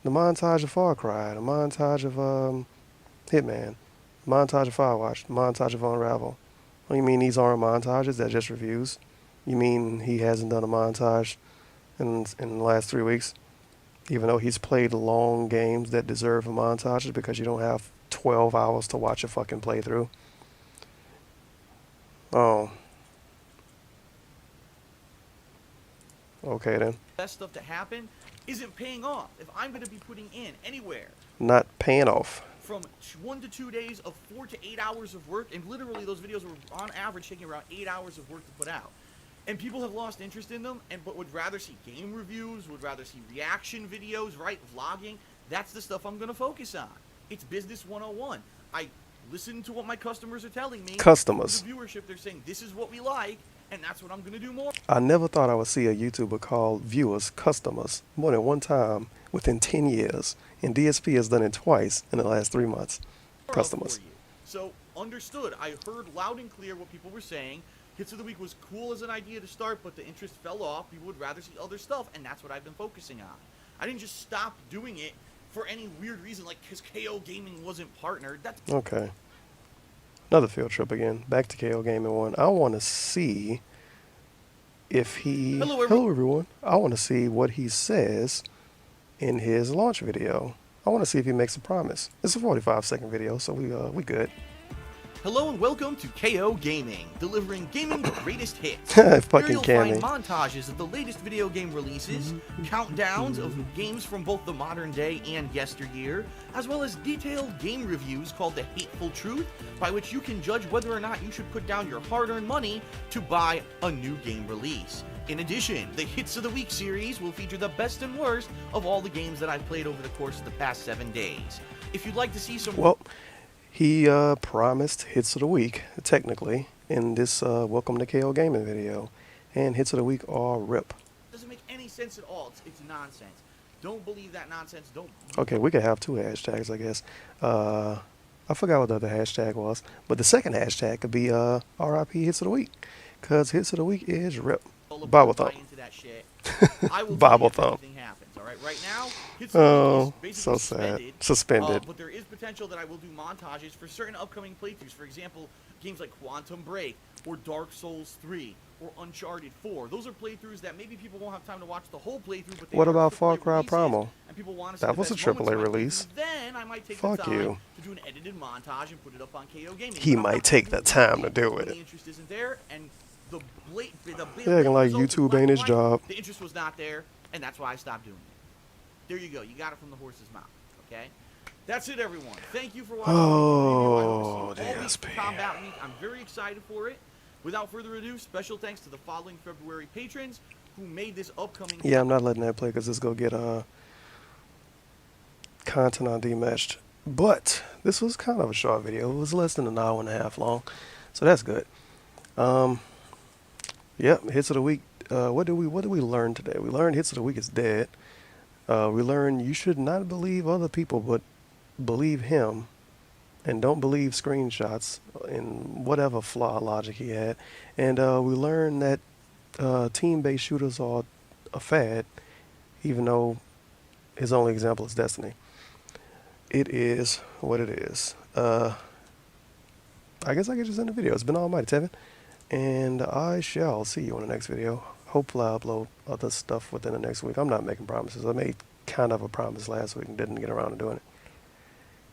The montage of Far Cry. The montage of Hitman. The montage of Firewatch. The montage of Unravel. What do you mean these aren't montages? They're just reviews? You mean he hasn't done a montage in the last 3 weeks? Even though he's played long games that deserve a montage because you don't have 12 hours to watch a fucking playthrough. Oh. Okay then. That stuff to happen isn't paying off. If I'm going to be putting in anywhere... Not paying off. From 1 to 2 days of 4 to 8 hours of work, and literally those videos were on average taking around 8 hours of work to put out. And people have lost interest in them, but would rather see game reviews, would rather see reaction videos, right? Vlogging. That's the stuff I'm going to focus on. It's business 101. I listen to what my customers are telling me. Customers. The viewership, they're saying, this is what we like, and that's what I'm going to do more. I never thought I would see a YouTuber call viewers customers more than one time within 10 years. And DSP has done it twice in the last 3 months. Customers. So, understood. I heard loud and clear what people were saying. Hits of the Week was cool as an idea to start, but the interest fell off. People would rather see other stuff, and that's what I've been focusing on. I didn't just stop doing it for any weird reason, like because KO Gaming wasn't partnered. That's okay. Another field trip again. Back to KO Gaming 1. I want to see if he... Hello everyone. I want to see what he says in his launch video. I want to see if he makes a promise. It's a 45-second video, so we good. Hello and welcome to KO Gaming, delivering gaming's greatest hits. Fucking you'll candy. find montages of the latest video game releases, countdowns of games from both the modern day and yesteryear, as well as detailed game reviews called The Hateful Truth, by which you can judge whether or not you should put down your hard-earned money to buy a new game release. In addition, the Hits of the Week series will feature the best and worst of all the games that I've played over the course of the past 7 days. If you'd like to see some... Well, he promised Hits of the Week, technically, in this Welcome to KO Gaming video. And Hits of the Week are RIP. Doesn't make any sense at all. It's nonsense. Don't believe that nonsense. Don't... Okay, we could have 2 hashtags, I guess. I forgot what the other hashtag was. But the second hashtag could be RIP Hits of the Week. Because Hits of the Week is RIP. Bible thump. Into that shit. I will Bible if thump. anything happens, all right, right now, hits of the Oh, week is so basically sad. suspended. Suspended. But there is potential that I will do montages for certain upcoming playthroughs. For example, games like Quantum Break or Dark Souls 3 or Uncharted 4. Those are playthroughs that maybe people won't have time to watch the whole playthrough, but they What are about Far AAA Cry releases, Primal? and people want to see That the was a best moments AAA of my release. playthrough. Then I might take Fuck the time you. to do an edited montage and put it up on KO Gaming. He But I'm might not take gonna the do it time to lightly do when it. the interest isn't there, and the Yeah, acting like result is YouTube black ain't and his white. job. The interest was not there, and that's why I stopped doing it. There you go. You got it from the horse's mouth. Okay? That's it, everyone. Thank you for watching the review. I hope to see you all week for DSP. Combat Week. I'm very excited for it. Without further ado, special thanks to the following February patrons who made this upcoming... Yeah, I'm not letting that play because it's going to get content on dematched. But this was kind of a short video. It was less than an hour and a half long. So that's good. Yep, hits of the week. What did we learn today? We learned hits of the week is dead. We learned you should not believe other people, but believe him, and don't believe screenshots and whatever flaw logic he had. And we learned that team-based shooters are a fad, even though his only example is Destiny. It is what it is. I guess I could just end the video. It's been Almighty Tevin, and I shall see you in the next video. Hopefully I'll upload other stuff within the next week. I'm not making promises. I made kind of a promise last week and didn't get around to doing it,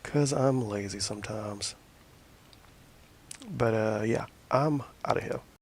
because I'm lazy sometimes. But yeah, I'm out of here.